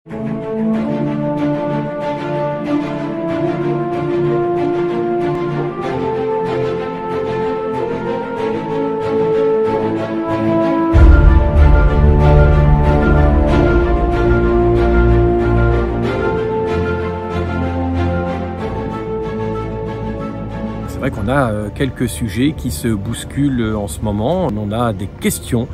C'est vrai qu'on a quelques sujets qui se bousculent en ce moment. On a des questions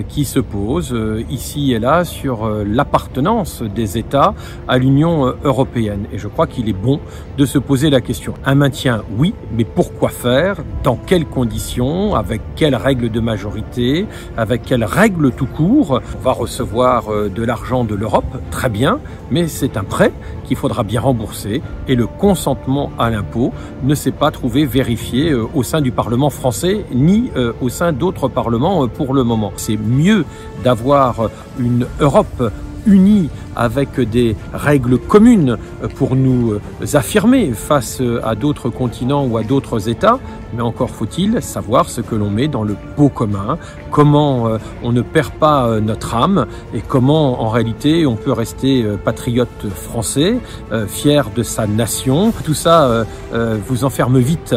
qui se posent ici et là sur l'appartenance des États à l'Union européenne. Et je crois qu'il est bon de se poser la question. Un maintien, oui, mais pourquoi faire? Dans quelles conditions? Avec quelles règles de majorité? Avec quelles règles tout court? On va recevoir de l'argent de l'Europe, très bien, mais c'est un prêt qu'il faudra bien rembourser et le consentement à l'impôt ne s'est pas trouvé vérifié au sein du Parlement français ni au sein d'autres parlements pour le moment. C'est mieux d'avoir une Europe unie avec des règles communes pour nous affirmer face à d'autres continents ou à d'autres États, mais encore faut-il savoir ce que l'on met dans le pot commun, comment on ne perd pas notre âme et comment en réalité on peut rester patriote français, fier de sa nation. Tout ça vous enferme vite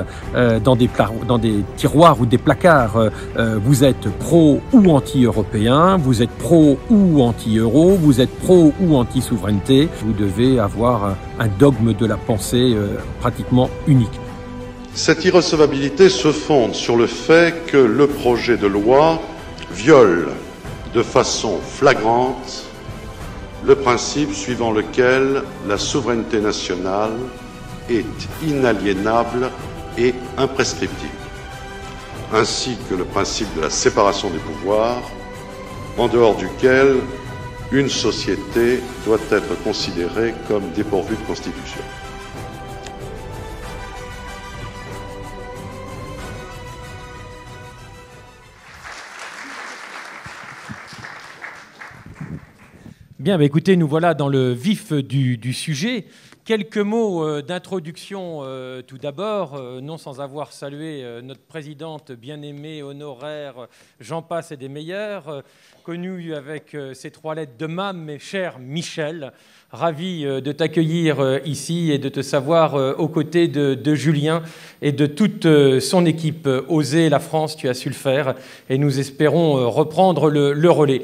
dans des tiroirs ou des placards. Vous êtes pro ou anti-européen, vous êtes pro ou anti-euro, vous êtes pro ou anti-souveraineté, vous devez avoir un dogme de la pensée pratiquement unique. Cette irrecevabilité se fonde sur le fait que le projet de loi viole de façon flagrante le principe suivant lequel la souveraineté nationale est inaliénable et imprescriptible, ainsi que le principe de la séparation des pouvoirs, en dehors duquel une société doit être considérée comme dépourvue de constitution. Bien, écoutez, nous voilà dans le vif du sujet. Quelques mots d'introduction tout d'abord, non sans avoir salué notre présidente bien-aimée, honoraire, j'en passe et des meilleurs, connue avec ses 3 lettres de MAM, mes chers Michel. Ravi de t'accueillir ici et de te savoir aux côtés de Julien et de toute son équipe. Oser la France, tu as su le faire et nous espérons reprendre le relais.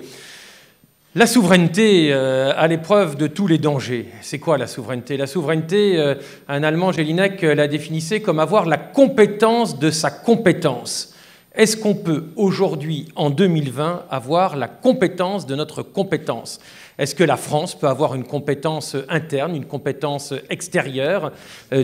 La souveraineté à l'épreuve de tous les dangers. C'est quoi la souveraineté? La souveraineté, un Allemand, Jelinek, la définissait comme avoir la compétence de sa compétence. Est-ce qu'on peut aujourd'hui, en 2020, avoir la compétence de notre compétence? Est-ce que la France peut avoir une compétence interne, une compétence extérieure?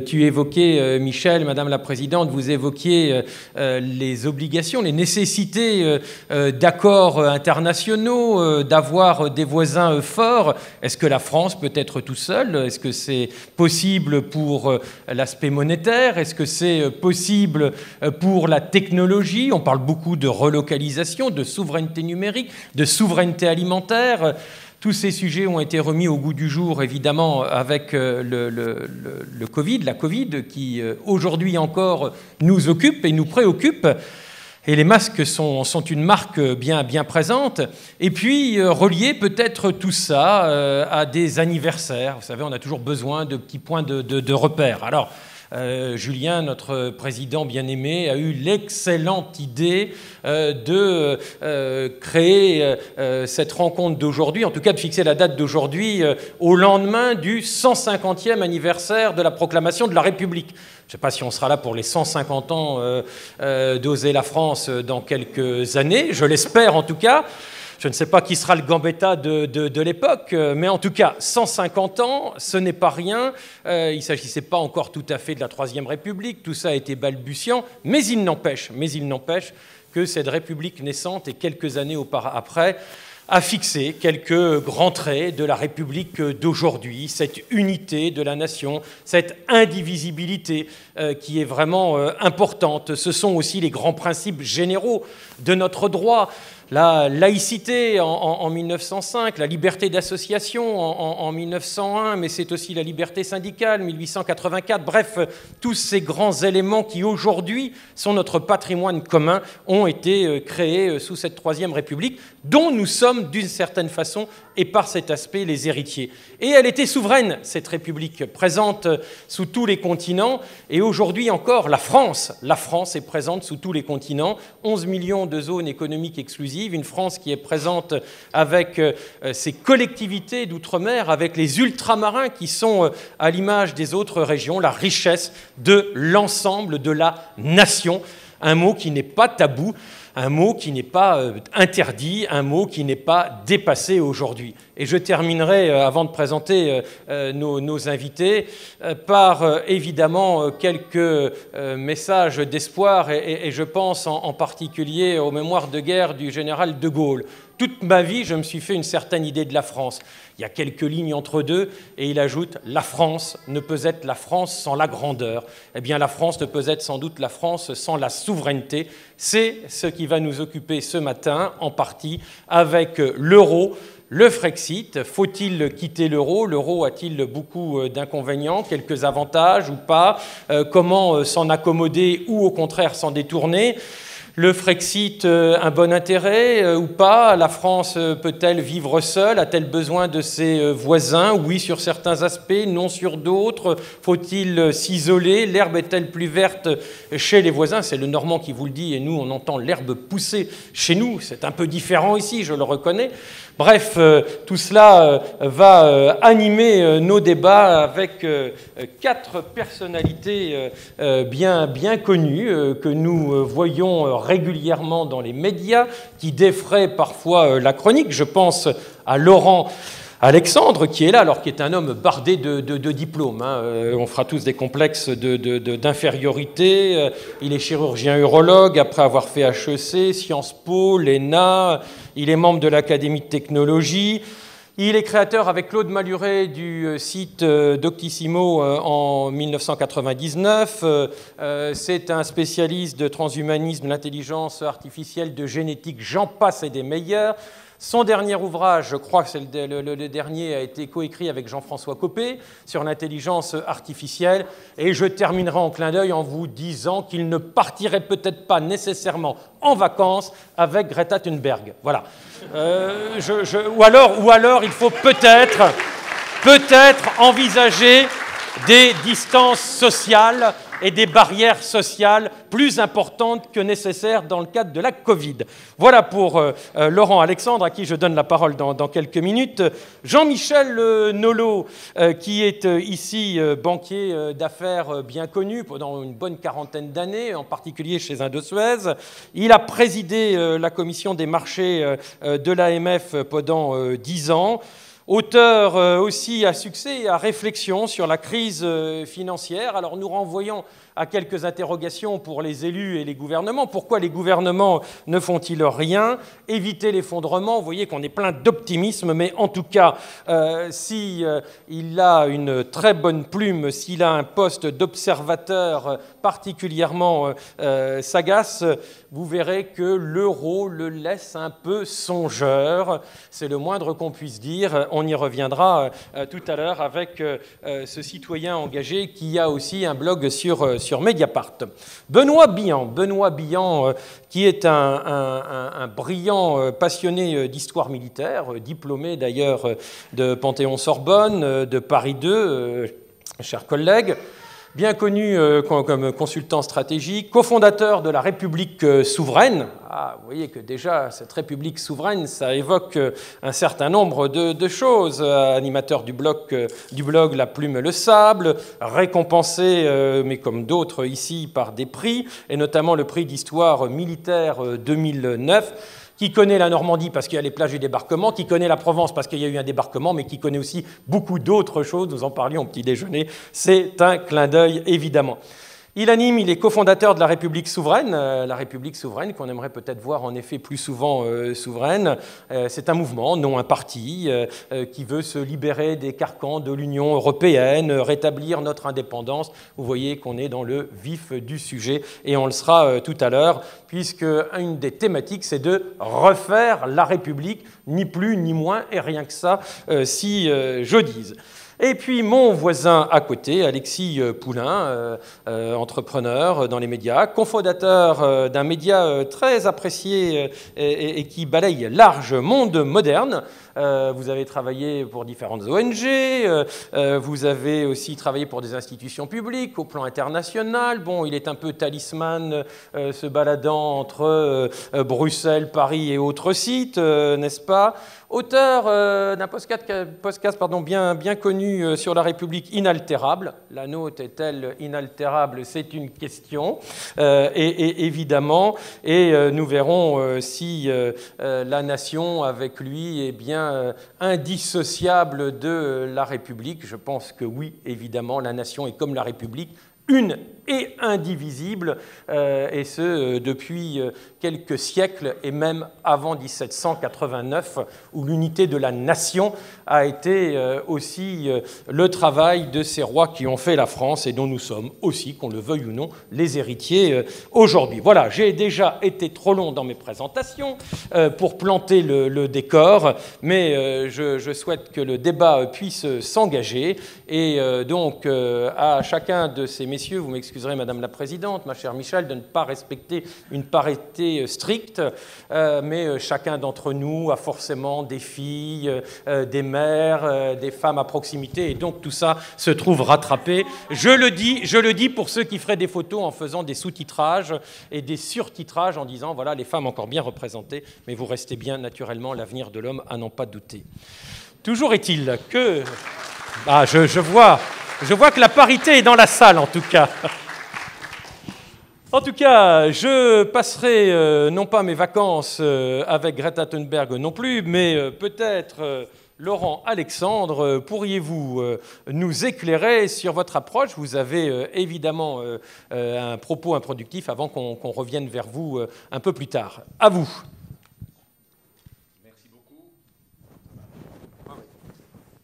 Tu évoquais, Michel, Madame la Présidente, vous évoquiez les obligations, les nécessités d'accords internationaux, d'avoir des voisins forts. Est-ce que la France peut être tout seule? Est-ce que c'est possible pour l'aspect monétaire? Est-ce que c'est possible pour la technologie? On parle beaucoup de relocalisation, de souveraineté numérique, de souveraineté alimentaire. Tous ces sujets ont été remis au goût du jour, évidemment, avec le Covid, la Covid, qui aujourd'hui encore nous occupe et nous préoccupe. Et les masques sont une marque bien présente. Et puis, relier peut-être tout ça à des anniversaires. Vous savez, on a toujours besoin de petits points de repère. Alors, Julien, notre président bien-aimé, a eu l'excellente idée de créer cette rencontre d'aujourd'hui, en tout cas de fixer la date d'aujourd'hui au lendemain du 150e anniversaire de la proclamation de la République. Je ne sais pas si on sera là pour les 150 ans d'Oser la France dans quelques années, je l'espère en tout cas. Je ne sais pas qui sera le Gambetta de l'époque, mais en tout cas, 150 ans, ce n'est pas rien. Il ne s'agissait pas encore tout à fait de la Troisième République, tout ça a été balbutiant, mais il n'empêche que cette République naissante et quelques années après a fixé quelques grands traits de la République d'aujourd'hui, cette unité de la nation, cette indivisibilité qui est vraiment importante. Ce sont aussi les grands principes généraux de notre droit. la laïcité en 1905, la liberté d'association en 1901, mais c'est aussi la liberté syndicale, 1884. Bref, tous ces grands éléments qui aujourd'hui sont notre patrimoine commun ont été créés sous cette Troisième République, dont nous sommes d'une certaine façon et par cet aspect les héritiers. Et elle était souveraine, cette République, présente sous tous les continents, et aujourd'hui encore, la France est présente sous tous les continents, 11 millions de zones économiques exclusives, une France qui est présente avec ses collectivités d'outre-mer, avec les ultramarins qui sont, à l'image des autres régions, la richesse de l'ensemble de la nation. Un mot qui n'est pas tabou, un mot qui n'est pas interdit, un mot qui n'est pas dépassé aujourd'hui. Et je terminerai, avant de présenter nos invités, par évidemment quelques messages d'espoir, et je pense en particulier aux mémoires de guerre du général de Gaulle. Toute ma vie, je me suis fait une certaine idée de la France. Il y a quelques lignes entre deux, et il ajoute « La France ne peut être la France sans la grandeur ». Eh bien, la France ne peut être sans doute la France sans la souveraineté. C'est ce qui va nous occuper ce matin, en partie, avec l'euro. Le Frexit, faut-il quitter l'euro? L'euro a-t-il beaucoup d'inconvénients, quelques avantages ou pas? Comment s'en accommoder ou au contraire s'en détourner? Le Frexit, un bon intérêt ou pas? La France peut-elle vivre seule? A-t-elle besoin de ses voisins? Oui, sur certains aspects, non sur d'autres. Faut-il s'isoler? L'herbe est-elle plus verte chez les voisins? C'est le Normand qui vous le dit, et nous, on entend l'herbe pousser chez nous. C'est un peu différent ici, je le reconnais. Bref, tout cela va animer nos débats avec 4 personnalités bien connues que nous voyons régulièrement dans les médias, qui défraient parfois la chronique. Je pense à Laurent Alexandre, qui est là, alors qui est un homme bardé de diplômes. On fera tous des complexes d'infériorité. Il est chirurgien-urologue, après avoir fait HEC, Sciences Po, l'ENA. Il est membre de l'Académie de technologie. Il est créateur avec Claude Malhuret du site Doctissimo en 1999. C'est un spécialiste de transhumanisme, de l'intelligence artificielle, de génétique, j'en passe et des meilleurs. Son dernier ouvrage, je crois que c'est le dernier, a été coécrit avec Jean-François Copé sur l'intelligence artificielle. Et je terminerai en clin d'œil en vous disant qu'il ne partirait peut-être pas nécessairement en vacances avec Greta Thunberg. Voilà. Ou alors, il faut peut-être envisager des distances sociales et des barrières sociales plus importantes que nécessaires dans le cadre de la Covid. Voilà pour Laurent Alexandre, à qui je donne la parole dans quelques minutes. Jean-Michel Nolot, qui est ici banquier d'affaires bien connu pendant une bonne quarantaine d'années, en particulier chez Indosuez. Il a présidé la commission des marchés de l'AMF pendant 10 ans. Auteur aussi à succès et à réflexion sur la crise financière. Alors nous renvoyons à quelques interrogations pour les élus et les gouvernements. Pourquoi les gouvernements ne font-ils rien? Éviter l'effondrement. Vous voyez qu'on est plein d'optimisme, mais en tout cas, s'il a une très bonne plume, s'il a un poste d'observateur particulièrement sagace, vous verrez que l'euro le laisse un peu songeur. C'est le moindre qu'on puisse dire. On y reviendra tout à l'heure avec ce citoyen engagé qui a aussi un blog sur Mediapart. Benoît Billan, qui est un brillant passionné d'histoire militaire, diplômé d'ailleurs de Panthéon-Sorbonne, de Paris II, cher collègue, bien connu comme consultant stratégique, cofondateur de la République souveraine. Vous voyez que déjà, cette République souveraine, ça évoque un certain nombre de choses. Animateur du blog La Plume et le Sable, récompensé, mais comme d'autres ici, par des prix, et notamment le prix d'histoire militaire 2009, qui connaît la Normandie parce qu'il y a les plages du débarquement, qui connaît la Provence parce qu'il y a eu un débarquement, mais qui connaît aussi beaucoup d'autres choses. Nous en parlions au petit déjeuner. C'est un clin d'œil, évidemment. Il est cofondateur de la République souveraine qu'on aimerait peut-être voir en effet plus souvent souveraine. C'est un mouvement, non un parti, qui veut se libérer des carcans de l'Union européenne, rétablir notre indépendance. Vous voyez qu'on est dans le vif du sujet et on le sera tout à l'heure, puisque une des thématiques, c'est de refaire la République, ni plus ni moins, et rien que ça, si je dise. Et puis mon voisin à côté, Alexis Poulain, entrepreneur dans les médias, cofondateur d'un média très apprécié et qui balaye large monde moderne. Vous avez travaillé pour différentes ONG, vous avez aussi travaillé pour des institutions publiques au plan international. Bon, il est un peu talisman se baladant entre Bruxelles, Paris et autres sites, n'est-ce pas? Auteur d'un podcast bien connu sur la République inaltérable. La nôtre est-elle inaltérable? C'est une question, et évidemment, et nous verrons si la nation avec lui est bien indissociable de la République. Je pense que oui, évidemment, la nation est comme la République, une et indivisible, et ce depuis quelques siècles, et même avant 1789, où l'unité de la nation a été aussi le travail de ces rois qui ont fait la France et dont nous sommes aussi, qu'on le veuille ou non, les héritiers aujourd'hui. Voilà, j'ai déjà été trop long dans mes présentations pour planter le décor, mais je souhaite que le débat puisse s'engager, et donc à chacun de ces messieurs, vous m'excuserez Madame la Présidente, ma chère Michel, de ne pas respecter une parité stricte, mais chacun d'entre nous a forcément des filles, des mères, des femmes à proximité, et donc tout ça se trouve rattrapé. Je le dis pour ceux qui feraient des photos en faisant des sous-titrages et des surtitrages en disant voilà, les femmes encore bien représentées, mais vous restez bien naturellement l'avenir de l'homme à n'en pas douter. Toujours est-il que... Ah, je vois que la parité est dans la salle, en tout cas. En tout cas, je passerai non pas mes vacances avec Greta Thunberg non plus, mais peut-être, Laurent Alexandre, pourriez-vous nous éclairer sur votre approche? Vous avez évidemment un propos introductif avant qu'on revienne vers vous un peu plus tard. À vous. Merci beaucoup.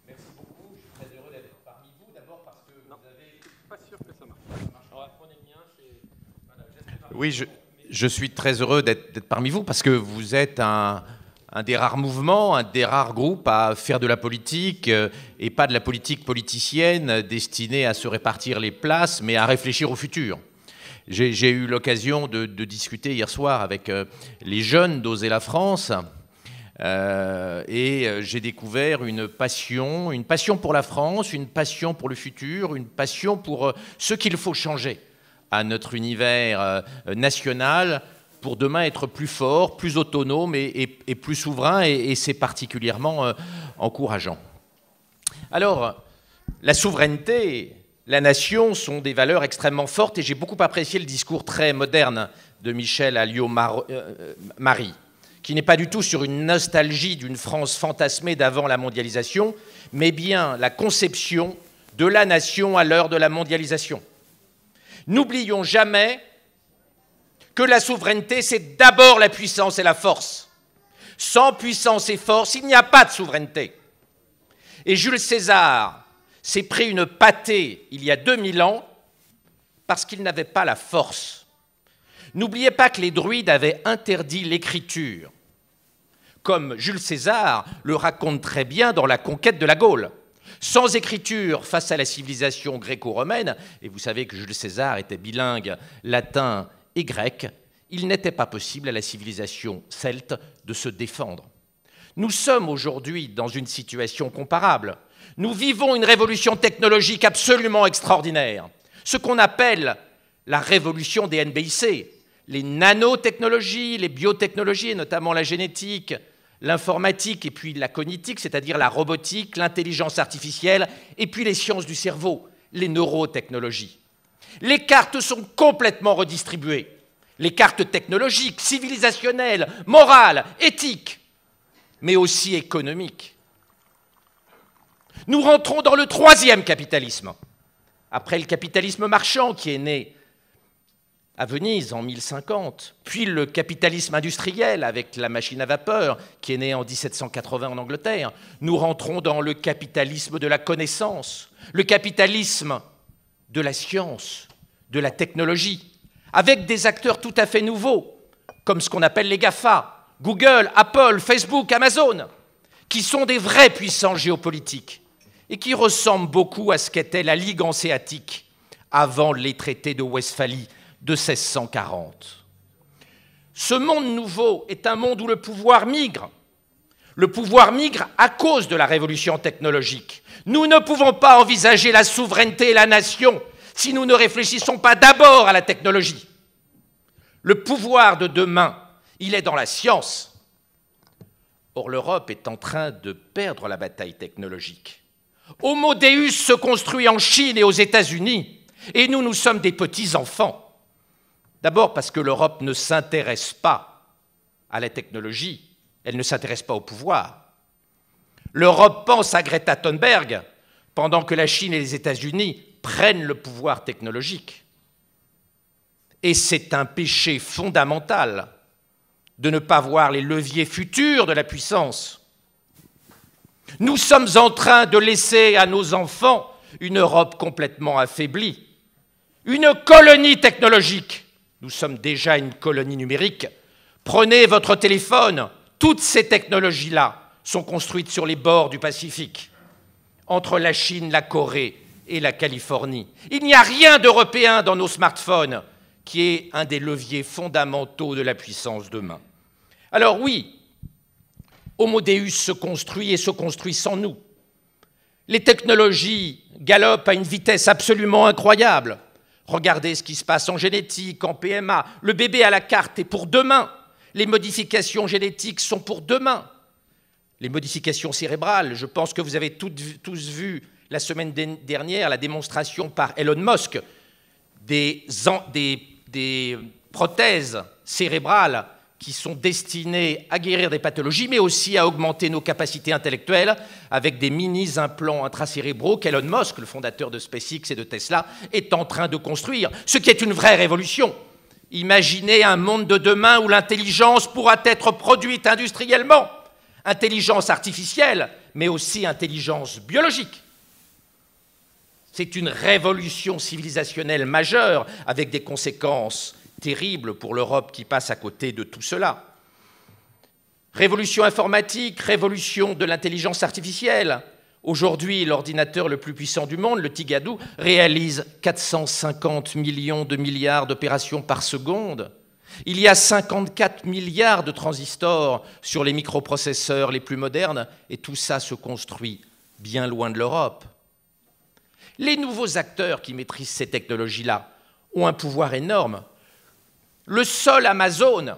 Merci beaucoup. Je suis très heureux d'être parmi vous. D'abord parce que vous avez... Pas sûr que ça marche. Oui, je suis très heureux d'être parmi vous parce que vous êtes un des rares mouvements, un des rares groupes à faire de la politique et pas de la politique politicienne destinée à se répartir les places, mais à réfléchir au futur. J'ai eu l'occasion de discuter hier soir avec les jeunes d'Oser la France et j'ai découvert une passion pour la France, une passion pour le futur, une passion pour ce qu'il faut changer à notre univers national pour demain être plus fort, plus autonome et plus souverain, et c'est particulièrement encourageant. Alors, la souveraineté, la nation sont des valeurs extrêmement fortes, et j'ai beaucoup apprécié le discours très moderne de Michel Alliot-Marie, qui n'est pas du tout sur une nostalgie d'une France fantasmée d'avant la mondialisation, mais bien la conception de la nation à l'heure de la mondialisation. N'oublions jamais que la souveraineté, c'est d'abord la puissance et la force. Sans puissance et force, il n'y a pas de souveraineté. Et Jules César s'est pris une pâtée il y a 2000 ans parce qu'il n'avait pas la force. N'oubliez pas que les druides avaient interdit l'écriture, comme Jules César le raconte très bien dans La conquête de la Gaule. Sans écriture face à la civilisation gréco-romaine, et vous savez que Jules César était bilingue latin et grec, il n'était pas possible à la civilisation celte de se défendre. Nous sommes aujourd'hui dans une situation comparable. Nous vivons une révolution technologique absolument extraordinaire, ce qu'on appelle la révolution des NBIC, les nanotechnologies, les biotechnologies, et notamment la génétique, l'informatique et puis la cognitique, c'est-à-dire la robotique, l'intelligence artificielle, et puis les sciences du cerveau, les neurotechnologies. Les cartes sont complètement redistribuées. Les cartes technologiques, civilisationnelles, morales, éthiques, mais aussi économiques. Nous rentrons dans le troisième capitalisme. Après le capitalisme marchand qui est né à Venise en 1050, puis le capitalisme industriel avec la machine à vapeur qui est née en 1780 en Angleterre. Nous rentrons dans le capitalisme de la connaissance, le capitalisme de la science, de la technologie, avec des acteurs tout à fait nouveaux, comme ce qu'on appelle les GAFA, Google, Apple, Facebook, Amazon, qui sont des vrais puissants géopolitiques et qui ressemblent beaucoup à ce qu'était la Ligue hanséatique avant les traités de Westphalie de 1640. Ce monde nouveau est un monde où le pouvoir migre. Le pouvoir migre à cause de la révolution technologique. Nous ne pouvons pas envisager la souveraineté et la nation si nous ne réfléchissons pas d'abord à la technologie. Le pouvoir de demain, il est dans la science. Or, l'Europe est en train de perdre la bataille technologique. Homo Deus se construit en Chine et aux États-Unis, et nous, nous sommes des petits-enfants. D'abord parce que l'Europe ne s'intéresse pas à la technologie, elle ne s'intéresse pas au pouvoir. L'Europe pense à Greta Thunberg pendant que la Chine et les États-Unis prennent le pouvoir technologique. Et c'est un péché fondamental de ne pas voir les leviers futurs de la puissance. Nous sommes en train de laisser à nos enfants une Europe complètement affaiblie, une colonie technologique. Nous sommes déjà une colonie numérique. Prenez votre téléphone. Toutes ces technologies-là sont construites sur les bords du Pacifique, entre la Chine, la Corée et la Californie. Il n'y a rien d'européen dans nos smartphones, qui est un des leviers fondamentaux de la puissance demain. Alors oui, Homo Deus se construit et se construit sans nous. Les technologies galopent à une vitesse absolument incroyable. Regardez ce qui se passe en génétique, en PMA. Le bébé à la carte est pour demain. Les modifications génétiques sont pour demain. Les modifications cérébrales, je pense que vous avez tous vu la semaine dernière la démonstration par Elon Musk des prothèses cérébrales qui sont destinées à guérir des pathologies, mais aussi à augmenter nos capacités intellectuelles avec des mini-implants intracérébraux qu'Elon Musk, le fondateur de SpaceX et de Tesla, est en train de construire, ce qui est une vraie révolution. Imaginez un monde de demain où l'intelligence pourra être produite industriellement, intelligence artificielle, mais aussi intelligence biologique. C'est une révolution civilisationnelle majeure avec des conséquences terrible pour l'Europe qui passe à côté de tout cela. Révolution informatique, révolution de l'intelligence artificielle. Aujourd'hui, l'ordinateur le plus puissant du monde, le Tigadou, réalise 450 millions de milliards d'opérations par seconde. Il y a 54 milliards de transistors sur les microprocesseurs les plus modernes, et tout ça se construit bien loin de l'Europe. Les nouveaux acteurs qui maîtrisent ces technologies-là ont un pouvoir énorme. Le seul Amazon,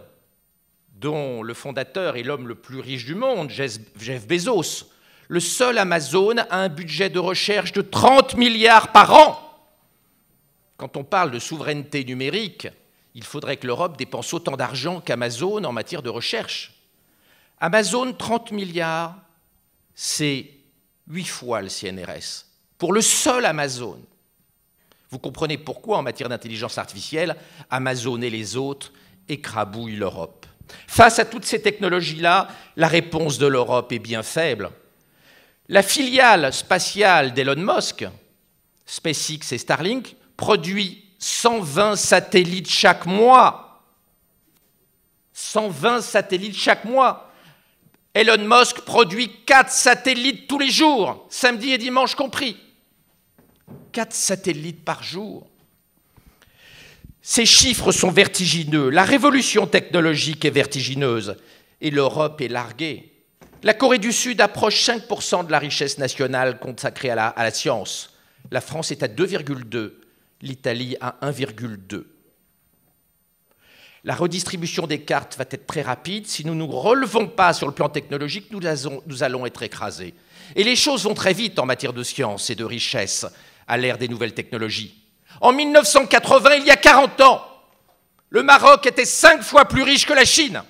dont le fondateur est l'homme le plus riche du monde, Jeff Bezos, le seul Amazon a un budget de recherche de 30 milliards par an. Quand on parle de souveraineté numérique, il faudrait que l'Europe dépense autant d'argent qu'Amazon en matière de recherche. Amazon, 30 milliards, c'est 8 fois le CNRS. Pour le seul Amazon. Vous comprenez pourquoi, en matière d'intelligence artificielle, Amazon et les autres écrabouillent l'Europe. Face à toutes ces technologies-là, la réponse de l'Europe est bien faible. La filiale spatiale d'Elon Musk, SpaceX et Starlink, produit 120 satellites chaque mois. 120 satellites chaque mois. Elon Musk produit 4 satellites tous les jours, samedi et dimanche compris. 4 satellites par jour. Ces chiffres sont vertigineux. La révolution technologique est vertigineuse et l'Europe est larguée. La Corée du Sud approche 5% de la richesse nationale consacrée à la science. La France est à 2,2, l'Italie à 1,2. La redistribution des cartes va être très rapide. Si nous ne nous relevons pas sur le plan technologique, nous allons être écrasés. Et les choses vont très vite en matière de science et de richesse à l'ère des nouvelles technologies. En 1980, il y a 40 ans, le Maroc était 5 fois plus riche que la Chine.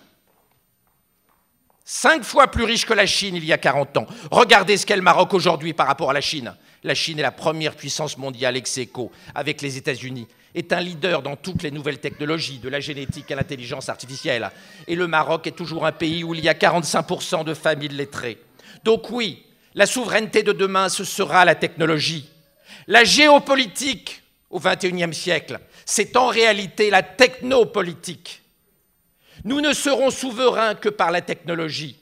5 fois plus riche que la Chine il y a 40 ans. Regardez ce qu'est le Maroc aujourd'hui par rapport à la Chine. La Chine est la première puissance mondiale ex aequo avec les États-Unis, est un leader dans toutes les nouvelles technologies, de la génétique à l'intelligence artificielle. Et le Maroc est toujours un pays où il y a 45% de femmes illettrées. Donc oui, la souveraineté de demain, ce sera la technologie. La géopolitique au XXIe siècle, c'est en réalité la technopolitique. Nous ne serons souverains que par la technologie.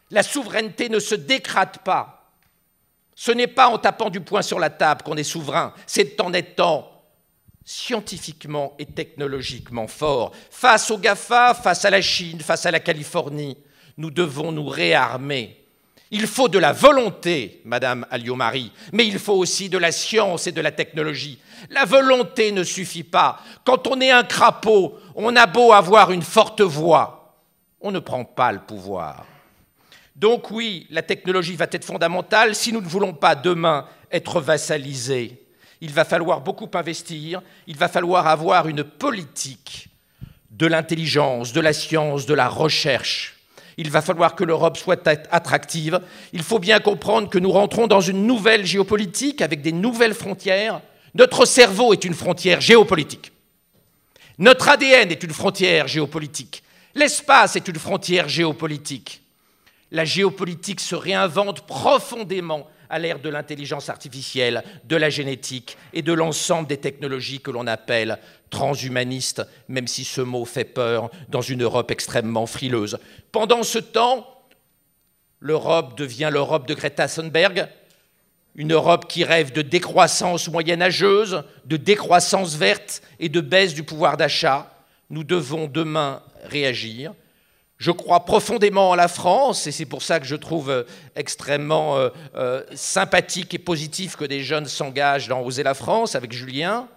La souveraineté ne se décrète pas. Ce n'est pas en tapant du poing sur la table qu'on est souverain, c'est en étant scientifiquement et technologiquement fort. Face aux GAFA, face à la Chine, face à la Californie, nous devons nous réarmer. Il faut de la volonté, Madame Alliot-Marie, mais il faut aussi de la science et de la technologie. La volonté ne suffit pas. Quand on est un crapaud, on a beau avoir une forte voix, on ne prend pas le pouvoir. Donc oui, la technologie va être fondamentale si nous ne voulons pas demain être vassalisés. Il va falloir beaucoup investir, il va falloir avoir une politique de l'intelligence, de la science, de la recherche. Il va falloir que l'Europe soit attractive. Il faut bien comprendre que nous rentrons dans une nouvelle géopolitique avec des nouvelles frontières. Notre cerveau est une frontière géopolitique. Notre ADN est une frontière géopolitique. L'espace est une frontière géopolitique. La géopolitique se réinvente profondément à l'ère de l'intelligence artificielle, de la génétique et de l'ensemble des technologies que l'on appelle transhumanistes, même si ce mot fait peur dans une Europe extrêmement frileuse. Pendant ce temps, l'Europe devient l'Europe de Greta Thunberg, une Europe qui rêve de décroissance moyenâgeuse, de décroissance verte et de baisse du pouvoir d'achat. Nous devons demain réagir. Je crois profondément en la France, et c'est pour ça que je trouve extrêmement sympathique et positif que des jeunes s'engagent dans Oser la France avec Julien.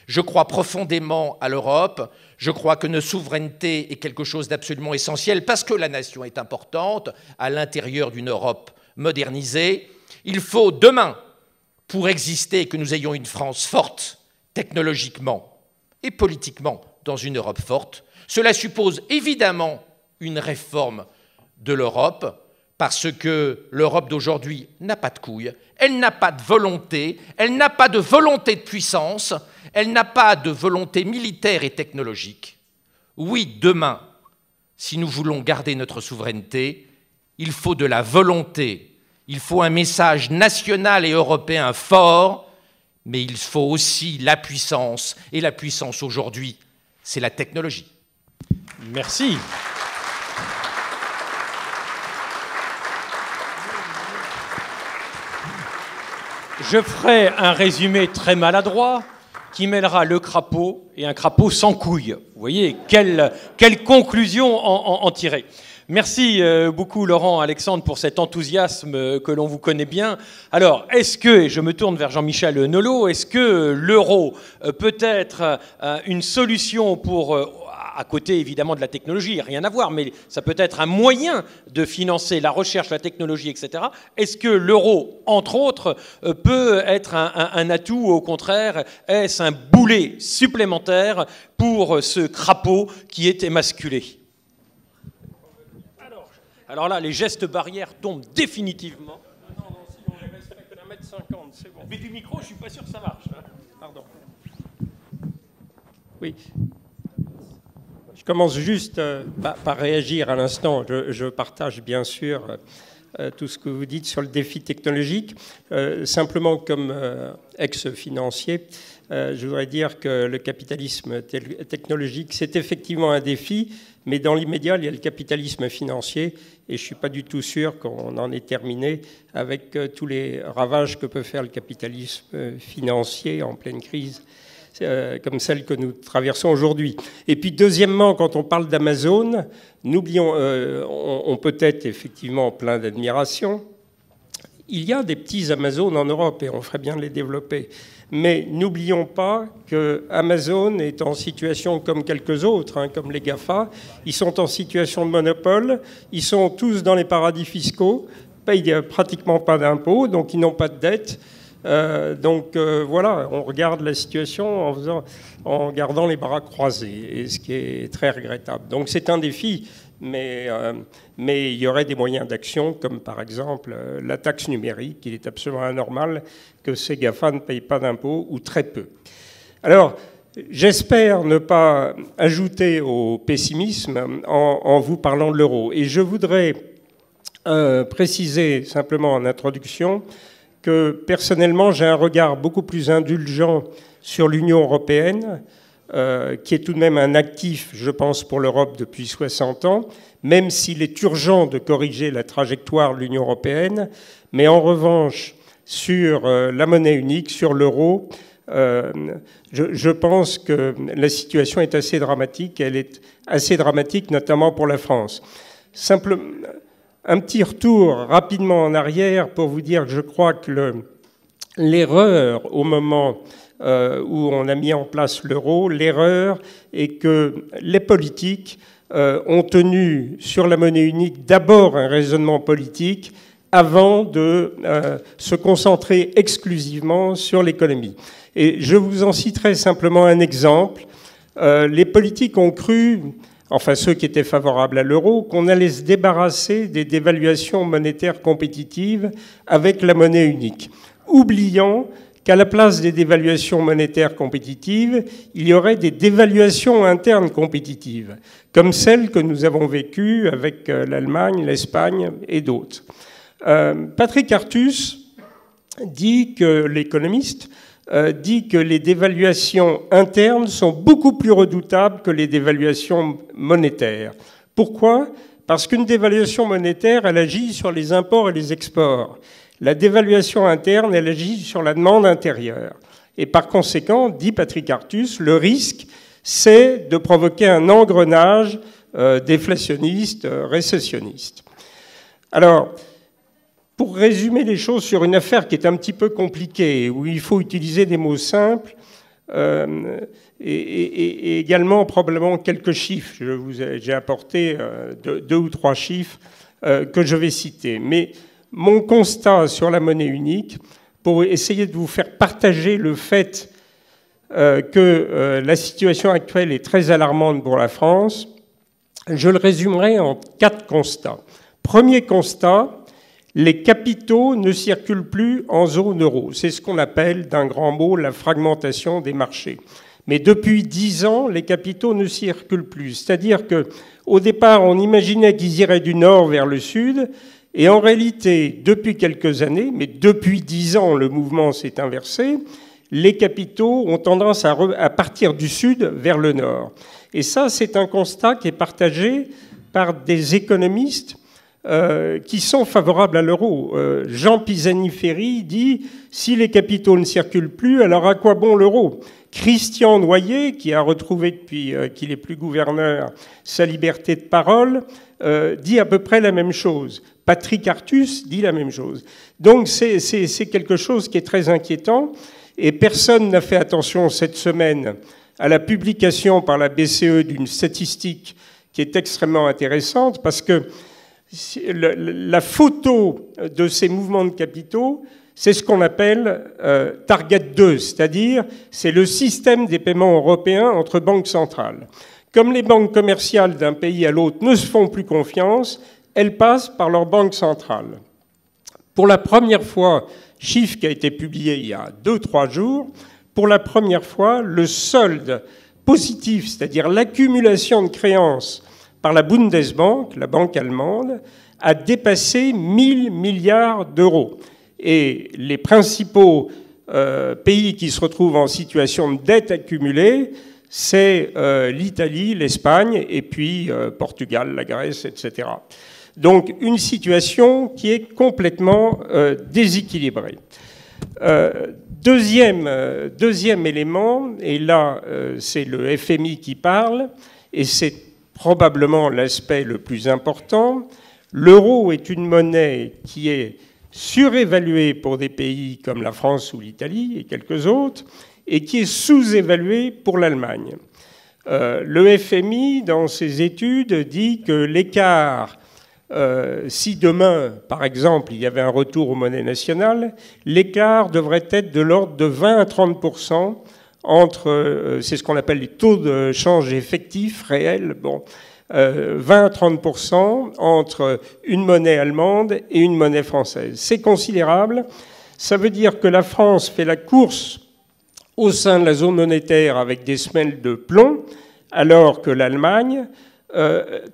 Je crois profondément à l'Europe. Je crois que notre souveraineté est quelque chose d'absolument essentiel parce que la nation est importante à l'intérieur d'une Europe modernisée. Il faut demain, pour exister, que nous ayons une France forte, technologiquement et politiquement, dans une Europe forte. Cela suppose évidemment une réforme de l'Europe, parce que l'Europe d'aujourd'hui n'a pas de couilles, elle n'a pas de volonté, elle n'a pas de volonté de puissance, elle n'a pas de volonté militaire et technologique. Oui, demain, si nous voulons garder notre souveraineté, il faut de la volonté, il faut un message national et européen fort, mais il faut aussi la puissance, et la puissance aujourd'hui, c'est la technologie. Merci. Je ferai un résumé très maladroit qui mêlera le crapaud et un crapaud sans couilles. Vous voyez, quelle conclusion en tirer. Merci beaucoup Laurent, Alexandre, pour cet enthousiasme que l'on vous connaît bien. Alors, est-ce que, et je me tourne vers Jean-Michel Nolot, est-ce que l'euro peut être une solution pour... à côté évidemment de la technologie, rien à voir, mais ça peut être un moyen de financer la recherche, la technologie, etc. Est-ce que l'euro, entre autres, peut être un atout ou au contraire, est-ce un boulet supplémentaire pour ce crapaud qui est émasculé ? Alors là, les gestes barrières tombent définitivement. Non, si on les respecte 1m50, c'est bon. Mais du micro, je ne suis pas sûr que ça marche. Pardon. Oui. Je commence juste par réagir à l'instant. Je partage bien sûr tout ce que vous dites sur le défi technologique. Simplement, comme ex-financier, je voudrais dire que le capitalisme technologique, c'est effectivement un défi, mais dans l'immédiat, il y a le capitalisme financier, et je ne suis pas du tout sûr qu'on en ait terminé avec tous les ravages que peut faire le capitalisme financier en pleine crise, comme celle que nous traversons aujourd'hui. Et puis deuxièmement, quand on parle d'Amazon, n'oublions, on peut être effectivement plein d'admiration. Il y a des petits Amazon en Europe et on ferait bien de les développer. Mais n'oublions pas que Amazon est en situation comme quelques autres, comme les GAFA. Ils sont en situation de monopole, ils sont tous dans les paradis fiscaux, payent pratiquement pas d'impôts, donc ils n'ont pas de dette. Voilà, on regarde la situation en gardant les bras croisés, et ce qui est très regrettable. Donc c'est un défi, mais il y aurait des moyens d'action, comme par exemple la taxe numérique. Il est absolument anormal que ces GAFA ne payent pas d'impôts, ou très peu. Alors, j'espère ne pas ajouter au pessimisme en vous parlant de l'euro. Et je voudrais préciser simplement en introduction que personnellement, j'ai un regard beaucoup plus indulgent sur l'Union européenne, qui est tout de même un actif, je pense, pour l'Europe depuis 60 ans, même s'il est urgent de corriger la trajectoire de l'Union européenne. Mais en revanche, sur la monnaie unique, sur l'euro, je pense que la situation est assez dramatique. Elle est assez dramatique, notamment pour la France. Simplement, un petit retour rapidement en arrière pour vous dire que je crois que l'erreur au moment où on a mis en place l'euro, l'erreur est que les politiques ont tenu sur la monnaie unique d'abord un raisonnement politique avant de se concentrer exclusivement sur l'économie. Et je vous en citerai simplement un exemple. Les politiques ont cru, enfin ceux qui étaient favorables à l'euro, qu'on allait se débarrasser des dévaluations monétaires compétitives avec la monnaie unique, oubliant qu'à la place des dévaluations monétaires compétitives, il y aurait des dévaluations internes compétitives, comme celles que nous avons vécues avec l'Allemagne, l'Espagne et d'autres. Patrick Artus dit que l'économiste dit que les dévaluations internes sont beaucoup plus redoutables que les dévaluations monétaires. Pourquoi ? Parce qu'une dévaluation monétaire, elle agit sur les imports et les exports. La dévaluation interne, elle agit sur la demande intérieure. Et par conséquent, dit Patrick Artus, le risque, c'est de provoquer un engrenage déflationniste, récessionniste. Alors, pour résumer les choses sur une affaire qui est un petit peu compliquée, où il faut utiliser des mots simples et également probablement quelques chiffres. J'ai apporté 2 ou 3 chiffres que je vais citer. Mais mon constat sur la monnaie unique, pour essayer de vous faire partager le fait que la situation actuelle est très alarmante pour la France, je le résumerai en 4 constats. Premier constat, les capitaux ne circulent plus en zone euro. C'est ce qu'on appelle, d'un grand mot, la fragmentation des marchés. Mais depuis 10 ans, les capitaux ne circulent plus. C'est-à-dire qu'au départ, on imaginait qu'ils iraient du nord vers le sud, et en réalité, depuis quelques années, mais depuis 10 ans, le mouvement s'est inversé, les capitaux ont tendance à partir du sud vers le nord. Et ça, c'est un constat qui est partagé par des économistes qui sont favorables à l'euro. Jean Pisani-Ferry dit « Si les capitaux ne circulent plus, alors à quoi bon l'euro ?» Christian Noyer, qui a retrouvé depuis qu'il n'est plus gouverneur sa liberté de parole, dit à peu près la même chose. Patrick Artus dit la même chose. Donc c'est quelque chose qui est très inquiétant, et personne n'a fait attention cette semaine à la publication par la BCE d'une statistique qui est extrêmement intéressante, parce que la photo de ces mouvements de capitaux, c'est ce qu'on appelle Target 2, c'est-à-dire c'est le système des paiements européens entre banques centrales. Comme les banques commerciales d'un pays à l'autre ne se font plus confiance, elles passent par leur banque centrale. Pour la première fois, chiffre qui a été publié il y a 2-3 jours, pour la première fois, le solde positif, c'est-à-dire l'accumulation de créances par la Bundesbank, la banque allemande, a dépassé 1 000 milliards d'euros. Et les principaux pays qui se retrouvent en situation de dette accumulée, c'est l'Italie, l'Espagne, et puis Portugal, la Grèce, etc. Donc une situation qui est complètement déséquilibrée. Deuxième élément, et là c'est le FMI qui parle, et c'est probablement l'aspect le plus important, l'euro est une monnaie qui est surévaluée pour des pays comme la France ou l'Italie et quelques autres, et qui est sous-évaluée pour l'Allemagne. Le FMI, dans ses études, dit que l'écart, si demain, par exemple, il y avait un retour aux monnaies nationales, l'écart devrait être de l'ordre de 20 à 30% entre, c'est ce qu'on appelle les taux de change effectifs, réels, 20 à 30% entre une monnaie allemande et une monnaie française. C'est considérable. Ça veut dire que la France fait la course au sein de la zone monétaire avec des semelles de plomb, alors que l'Allemagne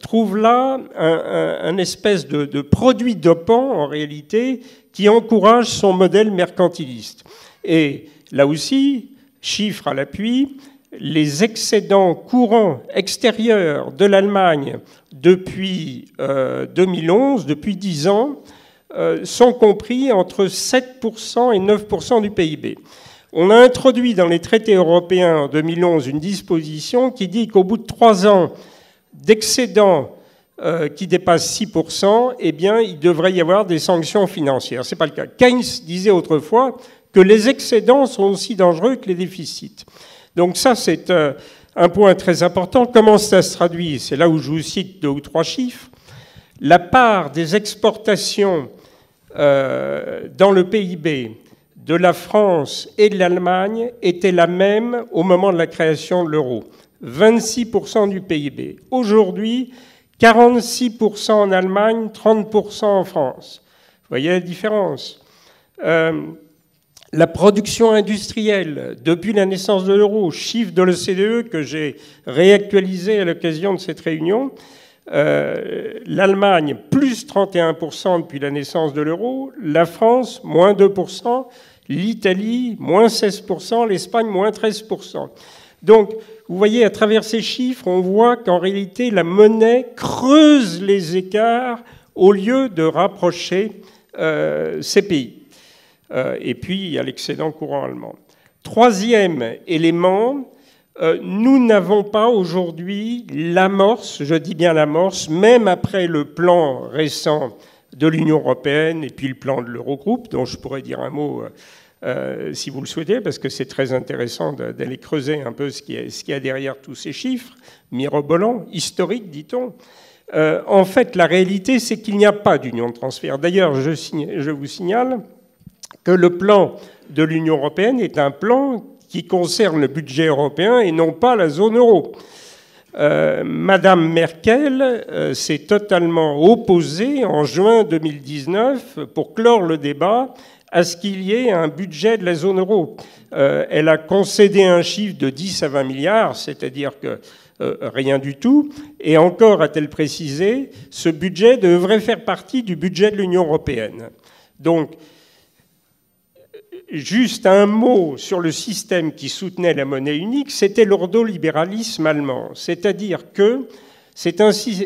trouve là un espèce de produit dopant, en réalité, qui encourage son modèle mercantiliste. Et là aussi, chiffre à l'appui, les excédents courants extérieurs de l'Allemagne depuis 2011, depuis 10 ans, sont compris entre 7% et 9% du PIB. On a introduit dans les traités européens en 2011 une disposition qui dit qu'au bout de 3 ans d'excédents qui dépassent 6%, eh bien, il devrait y avoir des sanctions financières. Ce n'est pas le cas. Keynes disait autrefois que les excédents sont aussi dangereux que les déficits. Donc ça, c'est un point très important. Comment ça se traduit? C'est là où je vous cite 2 ou 3 chiffres. La part des exportations dans le PIB de la France et de l'Allemagne était la même au moment de la création de l'euro. 26% du PIB. Aujourd'hui, 46% en Allemagne, 30% en France. Vous voyez la différence. La production industrielle, depuis la naissance de l'euro, chiffre de l'OCDE que j'ai réactualisé à l'occasion de cette réunion, l'Allemagne, plus 31% depuis la naissance de l'euro, la France, moins 2%, l'Italie, moins 16%, l'Espagne, moins 13%. Donc, vous voyez, à travers ces chiffres, on voit qu'en réalité, la monnaie creuse les écarts au lieu de rapprocher ces pays. Et puis, il y a l'excédent courant allemand. Troisième élément, nous n'avons pas aujourd'hui l'amorce, je dis bien l'amorce, même après le plan récent de l'Union européenne et puis le plan de l'Eurogroupe, dont je pourrais dire un mot si vous le souhaitez, parce que c'est très intéressant d'aller creuser un peu ce qu'il y a derrière tous ces chiffres, mirobolants, historiques, dit-on. En fait, la réalité, c'est qu'il n'y a pas d'union de transfert. D'ailleurs, je vous signale que le plan de l'Union européenne est un plan qui concerne le budget européen et non pas la zone euro. Madame Merkel s'est totalement opposée en juin 2019 pour clore le débat à ce qu'il y ait un budget de la zone euro. Elle a concédé un chiffre de 10 à 20 milliards, c'est-à-dire que rien du tout. Et encore, a-t-elle précisé, ce budget devrait faire partie du budget de l'Union européenne. Donc, juste un mot sur le système qui soutenait la monnaie unique, c'était l'ordolibéralisme allemand. C'est-à-dire que c'est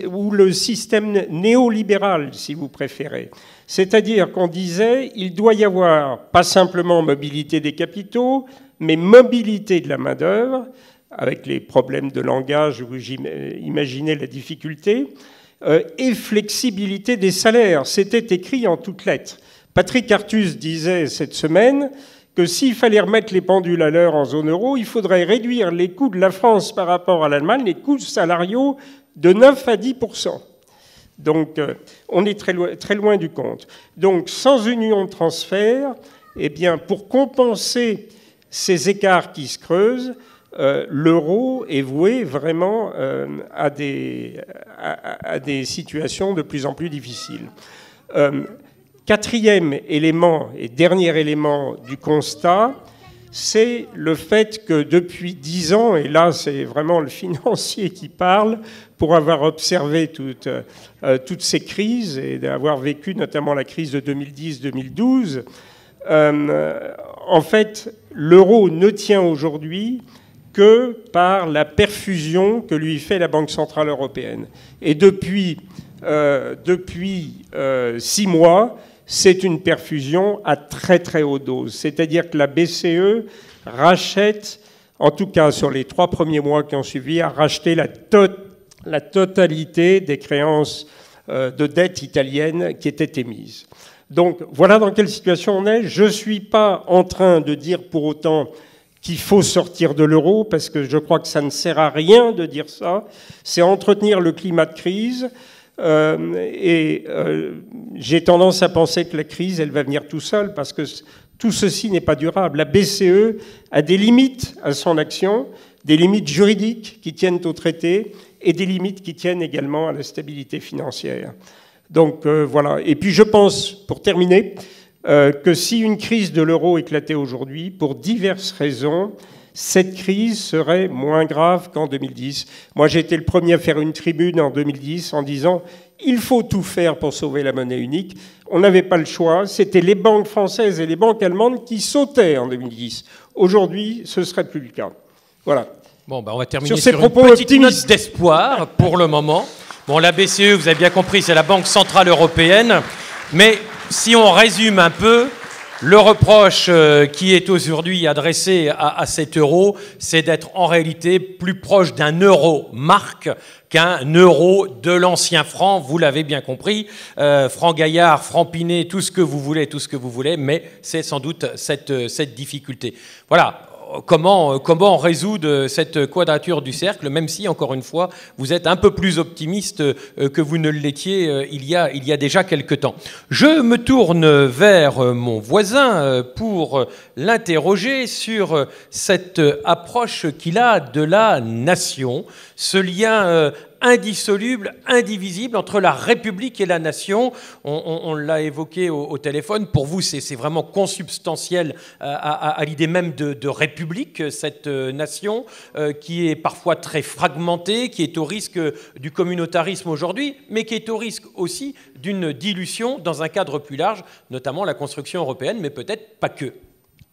ou le système néolibéral, si vous préférez. C'est-à-dire qu'on disait il doit y avoir pas simplement mobilité des capitaux, mais mobilité de la main-d'œuvre, avec les problèmes de langage, vous imaginez la difficulté, et flexibilité des salaires. C'était écrit en toutes lettres. Patrick Artus disait cette semaine que s'il fallait remettre les pendules à l'heure en zone euro, il faudrait réduire les coûts de la France par rapport à l'Allemagne, les coûts salariaux de 9 à 10%. Donc, on est très loin du compte. Donc, sans union de transfert, eh bien, pour compenser ces écarts qui se creusent, l'euro est voué vraiment à des situations de plus en plus difficiles. Quatrième élément et dernier élément du constat, c'est le fait que depuis 10 ans, et là c'est vraiment le financier qui parle, pour avoir observé toutes ces crises et d'avoir vécu notamment la crise de 2010-2012, en fait, l'euro ne tient aujourd'hui que par la perfusion que lui fait la Banque Centrale Européenne. Et depuis 6 mois, c'est une perfusion à très très haute dose. C'est-à-dire que la BCE rachète, en tout cas sur les 3 premiers mois qui ont suivi, a racheté la totalité des créances de dette italienne qui étaient émises. Donc voilà dans quelle situation on est. Je ne suis pas en train de dire pour autant qu'il faut sortir de l'euro, parce que je crois que ça ne sert à rien de dire ça. C'est entretenir le climat de crise. J'ai tendance à penser que la crise, elle va venir tout seul, parce que tout ceci n'est pas durable. La BCE a des limites à son action, des limites juridiques qui tiennent au traité, et des limites qui tiennent également à la stabilité financière. Donc voilà. Et puis je pense, pour terminer, que si une crise de l'euro éclatait aujourd'hui, pour diverses raisons, cette crise serait moins grave qu'en 2010. Moi, j'ai été le premier à faire une tribune en 2010 en disant « il faut tout faire pour sauver la monnaie unique ». On n'avait pas le choix. C'était les banques françaises et les banques allemandes qui sautaient en 2010. Aujourd'hui, ce ne serait plus le cas. Voilà. Bon, on va terminer sur ces propos une petite optimistes note d'espoir pour le moment. Bon, la BCE, vous avez bien compris, c'est la Banque Centrale Européenne. Mais si on résume un peu, le reproche qui est aujourd'hui adressé à cet euro, c'est d'être en réalité plus proche d'un euro-marque qu'un euro de l'ancien franc. Vous l'avez bien compris, franc Gaillard, franc Pinet, tout ce que vous voulez, mais c'est sans doute cette difficulté. Voilà. Comment résoudre cette quadrature du cercle, même si, encore une fois, vous êtes un peu plus optimiste que vous ne l'étiez il y a déjà quelque temps. Je me tourne vers mon voisin pour l'interroger sur cette approche qu'il a de la nation, ce lien indissoluble, indivisible entre la République et la nation. On l'a évoqué au téléphone. Pour vous, c'est vraiment consubstantiel à l'idée même de République, cette nation qui est parfois très fragmentée, qui est au risque du communautarisme aujourd'hui, mais qui est au risque aussi d'une dilution dans un cadre plus large, notamment la construction européenne, mais peut-être pas que.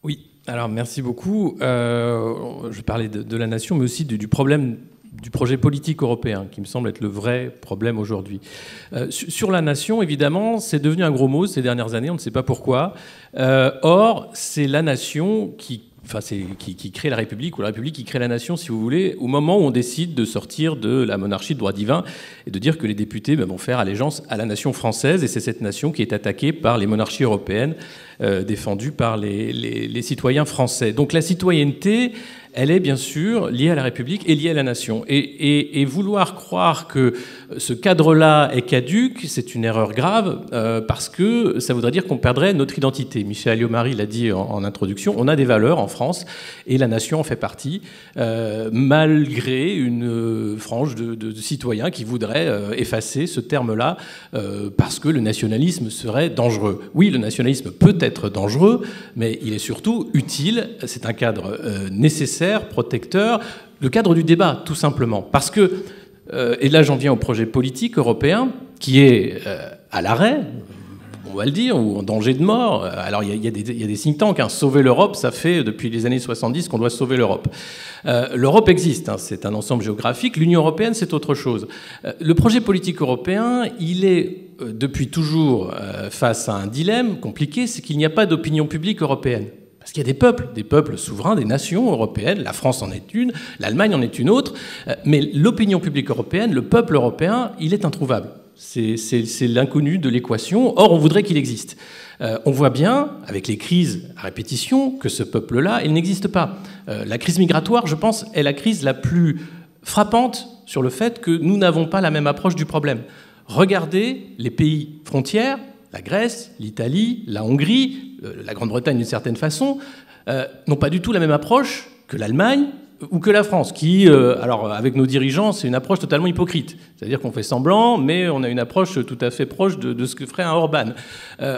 Oui, alors merci beaucoup. Je parlais de la nation, mais aussi du problème du projet politique européen, qui me semble être le vrai problème aujourd'hui. Sur la nation, évidemment, c'est devenu un gros mot ces dernières années, on ne sait pas pourquoi. Or, c'est la nation qui crée la République, ou la République qui crée la nation, si vous voulez, au moment où on décide de sortir de la monarchie de droit divin et de dire que les députés vont faire allégeance à la nation française, et c'est cette nation qui est attaquée par les monarchies européennes, défendues par les citoyens français. Donc la citoyenneté, elle est bien sûr liée à la République et liée à la nation. Et vouloir croire que ce cadre-là est caduc, c'est une erreur grave, parce que ça voudrait dire qu'on perdrait notre identité. Michel Alliot-Marie l'a dit en introduction, on a des valeurs en France, et la nation en fait partie, malgré une frange de citoyens qui voudraient effacer ce terme-là, parce que le nationalisme serait dangereux. Oui, le nationalisme peut être dangereux, mais il est surtout utile, c'est un cadre nécessaire, protecteur, le cadre du débat, tout simplement. Parce que, et là j'en viens au projet politique européen, qui est à l'arrêt, on va le dire, ou en danger de mort. Alors il y a des think tanks, sauver l'Europe, ça fait depuis les années 70 qu'on doit sauver l'Europe. L'Europe existe, c'est un ensemble géographique, l'Union européenne c'est autre chose. Le projet politique européen, il est depuis toujours face à un dilemme compliqué, c'est qu'il n'y a pas d'opinion publique européenne. Parce qu'il y a des peuples souverains, des nations européennes, la France en est une, l'Allemagne en est une autre, mais l'opinion publique européenne, le peuple européen, il est introuvable. C'est l'inconnu de l'équation, or on voudrait qu'il existe. On voit bien, avec les crises à répétition, que ce peuple-là, il n'existe pas. La crise migratoire, je pense, est la crise la plus frappante sur le fait que nous n'avons pas la même approche du problème. Regardez les pays frontières, la Grèce, l'Italie, la Hongrie, la Grande-Bretagne d'une certaine façon, n'ont pas du tout la même approche que l'Allemagne ou que la France, qui, alors avec nos dirigeants, c'est une approche totalement hypocrite. C'est-à-dire qu'on fait semblant, mais on a une approche tout à fait proche de ce que ferait un Orban.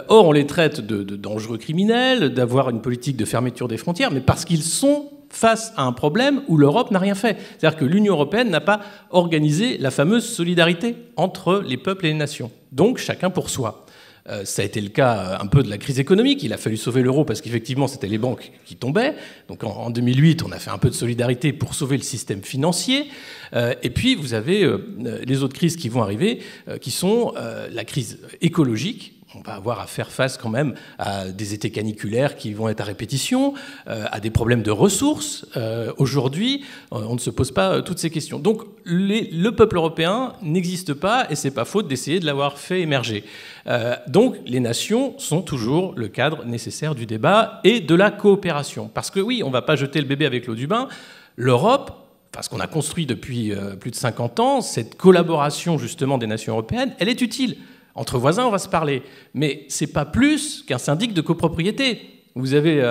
Or, on les traite de dangereux criminels, d'avoir une politique de fermeture des frontières, mais parce qu'ils sont face à un problème où l'Europe n'a rien fait. C'est-à-dire que l'Union européenne n'a pas organisé la fameuse solidarité entre les peuples et les nations. Donc, chacun pour soi. Ça a été le cas un peu de la crise économique. Il a fallu sauver l'euro parce qu'effectivement, c'était les banques qui tombaient. Donc en 2008, on a fait un peu de solidarité pour sauver le système financier. Et puis, vous avez les autres crises qui vont arriver, qui sont la crise écologique. On va avoir à faire face quand même à des étés caniculaires qui vont être à répétition, à des problèmes de ressources. Aujourd'hui, on ne se pose pas toutes ces questions. Donc le peuple européen n'existe pas et c'est pas faute d'essayer de l'avoir fait émerger. Donc les nations sont toujours le cadre nécessaire du débat et de la coopération. Parce que oui, on ne va pas jeter le bébé avec l'eau du bain. L'Europe, ce qu'on a construit depuis plus de 50 ans, cette collaboration justement des nations européennes, elle est utile. Entre voisins, on va se parler. Mais ce n'est pas plus qu'un syndic de copropriété. Vous avez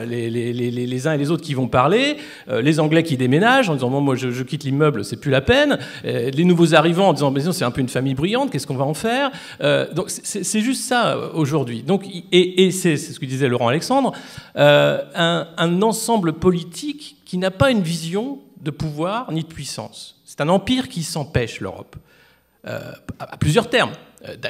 les uns et les autres qui vont parler, les Anglais qui déménagent en disant bon, moi je quitte l'immeuble, c'est plus la peine. Les nouveaux arrivants en disant mais c'est un peu une famille bruyante, qu'est-ce qu'on va en faire? Donc c'est juste ça aujourd'hui. Donc et c'est ce que disait Laurent Alexandre, un ensemble politique qui n'a pas une vision de pouvoir ni de puissance. C'est un empire qui s'empêche l'Europe à plusieurs termes.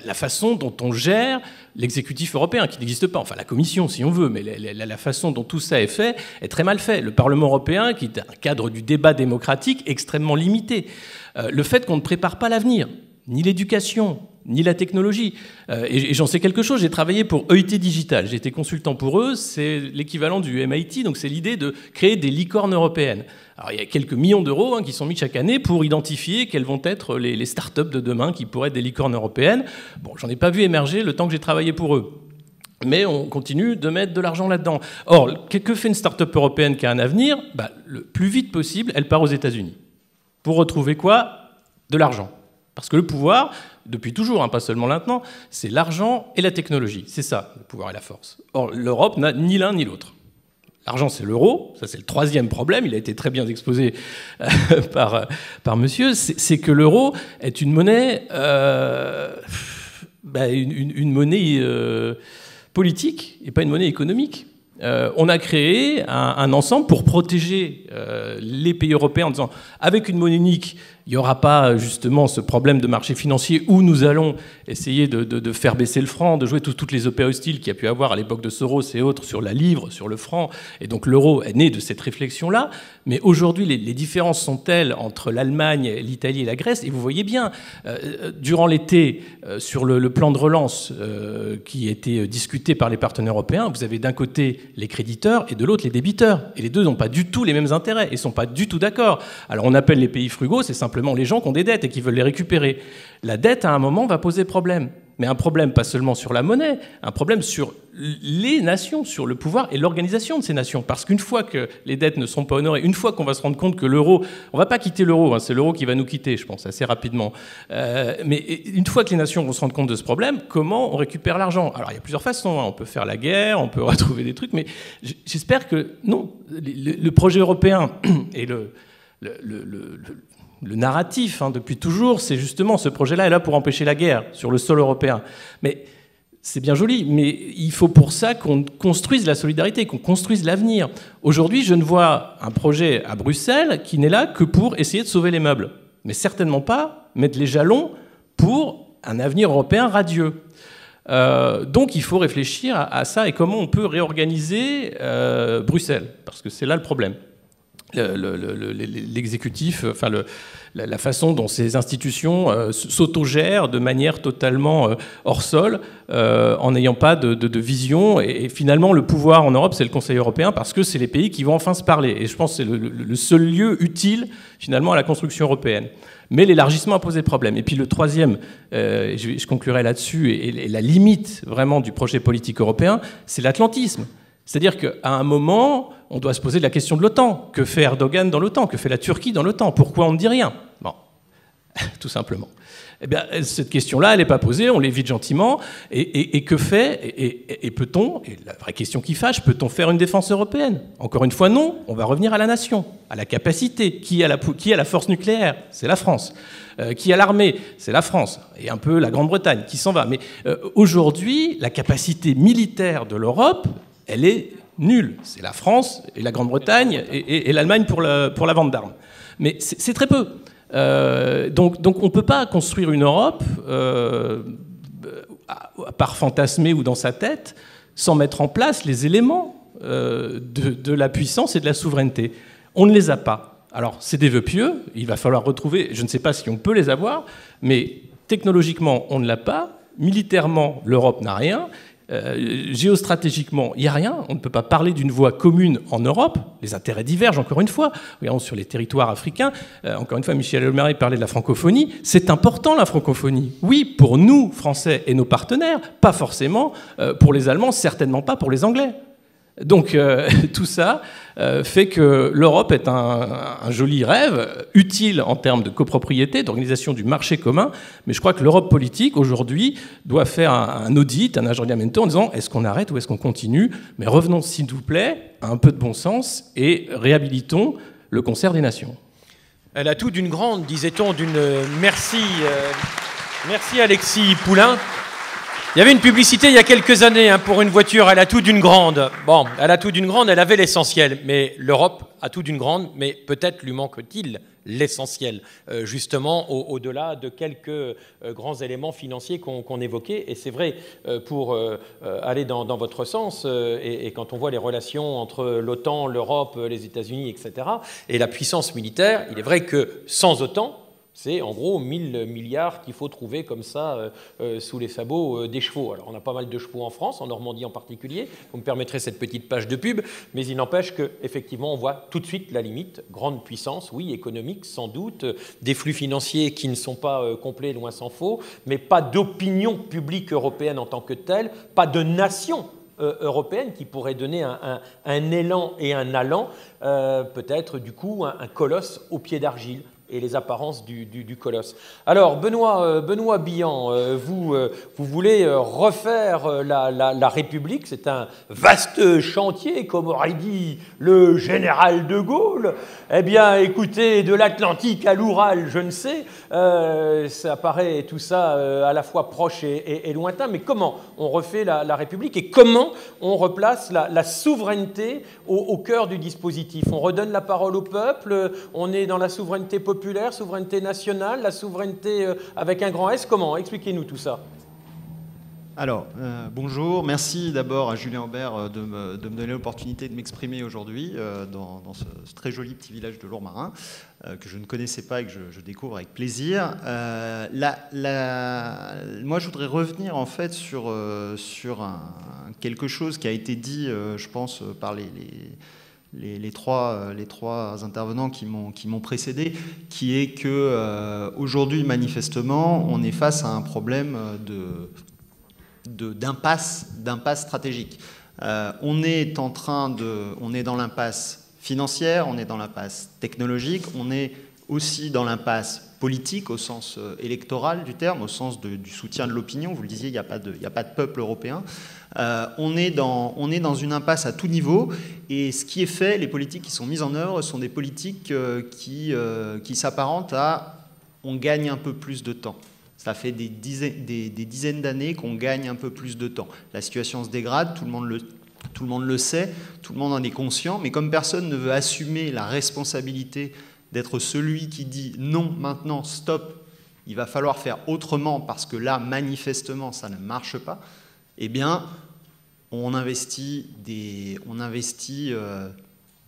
La façon dont on gère l'exécutif européen, qui n'existe pas, enfin la Commission si on veut, mais la façon dont tout ça est fait est très mal fait. Le Parlement européen, qui est un cadre du débat démocratique extrêmement limité. Le fait qu'on ne prépare pas l'avenir, ni l'éducation, ni la technologie. Et j'en sais quelque chose, j'ai travaillé pour EIT Digital, j'ai été consultant pour eux, c'est l'équivalent du MIT, donc c'est l'idée de créer des licornes européennes. Alors il y a quelques millions d'euros qui sont mis chaque année pour identifier quelles vont être les startups de demain qui pourraient être des licornes européennes. Bon, j'en ai pas vu émerger le temps que j'ai travaillé pour eux. Mais on continue de mettre de l'argent là-dedans. Or, que fait une start-up européenne qui a un avenir? Le plus vite possible, elle part aux États-Unis. Pour retrouver quoi? De l'argent. Parce que le pouvoir, depuis toujours, pas seulement maintenant, c'est l'argent et la technologie. C'est ça, le pouvoir et la force. Or, l'Europe n'a ni l'un ni l'autre. L'argent, c'est l'euro. Ça, c'est le troisième problème. Il a été très bien exposé par monsieur. C'est que l'euro est une monnaie, une monnaie politique et pas une monnaie économique. On a créé un ensemble pour protéger les pays européens en disant avec une monnaie unique, il n'y aura pas justement ce problème de marché financier où nous allons essayer de faire baisser le franc, de jouer toutes les opéras hostiles qu'il y a pu avoir à l'époque de Soros et autres sur la livre, sur le franc. Et donc l'euro est né de cette réflexion-là. Mais aujourd'hui, les différences sont telles entre l'Allemagne, l'Italie et la Grèce. Et vous voyez bien, durant l'été, sur le plan de relance qui a été discuté par les partenaires européens, vous avez d'un côté les créditeurs et de l'autre les débiteurs. Et les deux n'ont pas du tout les mêmes intérêts et ne sont pas du tout d'accord. Alors on appelle les pays frugaux, c'est simplement les gens qui ont des dettes et qui veulent les récupérer. La dette, à un moment, va poser problème. Mais un problème pas seulement sur la monnaie, un problème sur les nations, sur le pouvoir et l'organisation de ces nations. Parce qu'une fois que les dettes ne seront pas honorées, une fois qu'on va se rendre compte que l'euro, on ne va pas quitter l'euro, c'est l'euro qui va nous quitter, je pense, assez rapidement. Mais une fois que les nations vont se rendre compte de ce problème, comment on récupère l'argent? Alors il y a plusieurs façons, on peut faire la guerre, on peut retrouver des trucs, mais j'espère que non. Le projet européen et le narratif, depuis toujours, c'est justement ce projet-là est là pour empêcher la guerre sur le sol européen. Mais c'est bien joli, mais il faut pour ça qu'on construise la solidarité, qu'on construise l'avenir. Aujourd'hui, je ne vois un projet à Bruxelles qui n'est là que pour essayer de sauver les meubles, mais certainement pas mettre les jalons pour un avenir européen radieux. Donc il faut réfléchir à ça et comment on peut réorganiser Bruxelles, parce que c'est là le problème. L'exécutif, la façon dont ces institutions s'autogèrent de manière totalement hors sol, en n'ayant pas de vision. Et finalement, le pouvoir en Europe, c'est le Conseil européen, parce que c'est les pays qui vont enfin se parler. Et je pense que c'est le seul lieu utile, finalement, à la construction européenne. Mais l'élargissement a posé problème. Et puis le troisième, je conclurai là-dessus, et la limite vraiment du projet politique européen, c'est l'atlantisme. C'est-à-dire qu'à un moment, on doit se poser la question de l'OTAN. Que fait Erdogan dans l'OTAN? Que fait la Turquie dans l'OTAN? Pourquoi on ne dit rien? Bon, tout simplement. Eh bien, cette question-là, elle n'est pas posée, on l'évite gentiment. Et que fait, et peut-on, et la vraie question qui fâche, peut-on faire une défense européenne? Encore une fois, non, on va revenir à la nation, à la capacité. Qui a la force nucléaire? C'est la France. Qui a l'armée? C'est la France. Et un peu la Grande-Bretagne qui s'en va. Mais aujourd'hui, la capacité militaire de l'Europe, elle est nulle. C'est la France et la Grande-Bretagne et l'Allemagne pour la vente d'armes. Mais c'est très peu. Donc on ne peut pas construire une Europe par fantasmer ou dans sa tête sans mettre en place les éléments de la puissance et de la souveraineté. On ne les a pas. Alors c'est des vœux pieux, il va falloir retrouver, je ne sais pas si on peut les avoir, mais technologiquement on ne l'a pas, militairement l'Europe n'a rien. Géostratégiquement, il n'y a rien. On ne peut pas parler d'une voie commune en Europe. Les intérêts divergent, encore une fois. Regardons sur les territoires africains. Encore une fois, Michel Alliot-Marie parlait de la francophonie. C'est important, la francophonie. Oui, pour nous, Français et nos partenaires. Pas forcément pour les Allemands, certainement pas pour les Anglais. Donc tout ça fait que l'Europe est un joli rêve, utile en termes de copropriété, d'organisation du marché commun, mais je crois que l'Europe politique, aujourd'hui, doit faire un audit, un aggiornamento en disant est-ce qu'on arrête ou est-ce qu'on continue? Mais revenons, s'il vous plaît, à un peu de bon sens et réhabilitons le concert des nations. Elle a tout d'une grande, disait-on, Merci Alexis Poulain. Il y avait une publicité il y a quelques années pour une voiture, elle a tout d'une grande. Bon, elle a tout d'une grande, elle avait l'essentiel. Mais l'Europe a tout d'une grande, mais peut-être lui manque-t-il l'essentiel, justement, au-delà de quelques grands éléments financiers qu'on évoquait. Et c'est vrai, pour aller dans votre sens, et quand on voit les relations entre l'OTAN, l'Europe, les États-Unis, etc., et la puissance militaire, il est vrai que sans OTAN, c'est en gros 1000 milliards qu'il faut trouver comme ça sous les sabots des chevaux. Alors on a pas mal de chevaux en France, en Normandie en particulier. Vous me permettrez cette petite page de pub, mais il n'empêche qu'effectivement on voit tout de suite la limite. Grande puissance, oui, économique sans doute, des flux financiers qui ne sont pas complets, loin s'en faut, mais pas d'opinion publique européenne en tant que telle, pas de nation européenne qui pourrait donner un élan et un allant, peut-être du coup un colosse au pied d'argile. Et les apparences du colosse. Alors, Benoît Billan, vous voulez refaire la République. C'est un vaste chantier, comme aurait dit le général de Gaulle. Eh bien, écoutez, de l'Atlantique à l'Oural, je ne sais, ça paraît tout ça à la fois proche et lointain, mais comment on refait la République et comment on replace la souveraineté au cœur du dispositif? On redonne la parole au peuple, on est dans la souveraineté populaire, souveraineté nationale, la souveraineté avec un grand S. Comment? Expliquez-nous tout ça. Alors, bonjour. Merci d'abord à Julien Aubert de me donner l'opportunité de m'exprimer aujourd'hui dans ce très joli petit village de Lourmarin que je ne connaissais pas et que je découvre avec plaisir. Moi, je voudrais revenir en fait sur quelque chose qui a été dit, je pense, par les trois intervenants qui m'ont précédé, qui est que aujourd'hui, manifestement, on est face à un problème d'impasse stratégique. On est dans l'impasse financière, on est dans l'impasse technologique, on est aussi dans l'impasse politique au sens électoral du terme, au sens du soutien de l'opinion. Vous le disiez, il n'y a pas de peuple européen. On est dans une impasse à tout niveau, et ce qui est fait, les politiques qui sont mises en œuvre sont des politiques qui s'apparentent à on gagne un peu plus de temps. Ça fait des dizaines d'années qu'on gagne un peu plus de temps. La situation se dégrade, tout le monde le sait, tout le monde en est conscient, mais comme personne ne veut assumer la responsabilité d'être celui qui dit non, maintenant, stop, il va falloir faire autrement parce que là, manifestement, ça ne marche pas, eh bien, on investit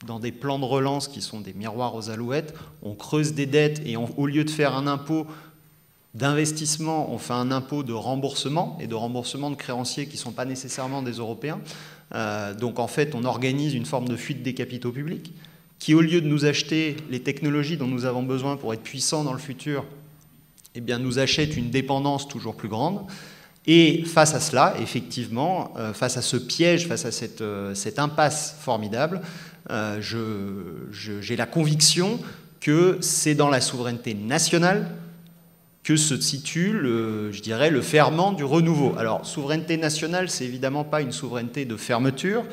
dans des plans de relance qui sont des miroirs aux alouettes, on creuse des dettes et au lieu de faire un impôt d'investissement, on fait un impôt de remboursement et de remboursement de créanciers qui ne sont pas nécessairement des Européens. Donc en fait, on organise une forme de fuite des capitaux publics qui, au lieu de nous acheter les technologies dont nous avons besoin pour être puissants dans le futur, eh bien, nous achète une dépendance toujours plus grande. Et face à cela, effectivement, face à ce piège, face à cette impasse formidable, j'ai la conviction que c'est dans la souveraineté nationale que se situe, je dirais, le ferment du renouveau. Alors, souveraineté nationale, c'est évidemment pas une souveraineté de fermeture,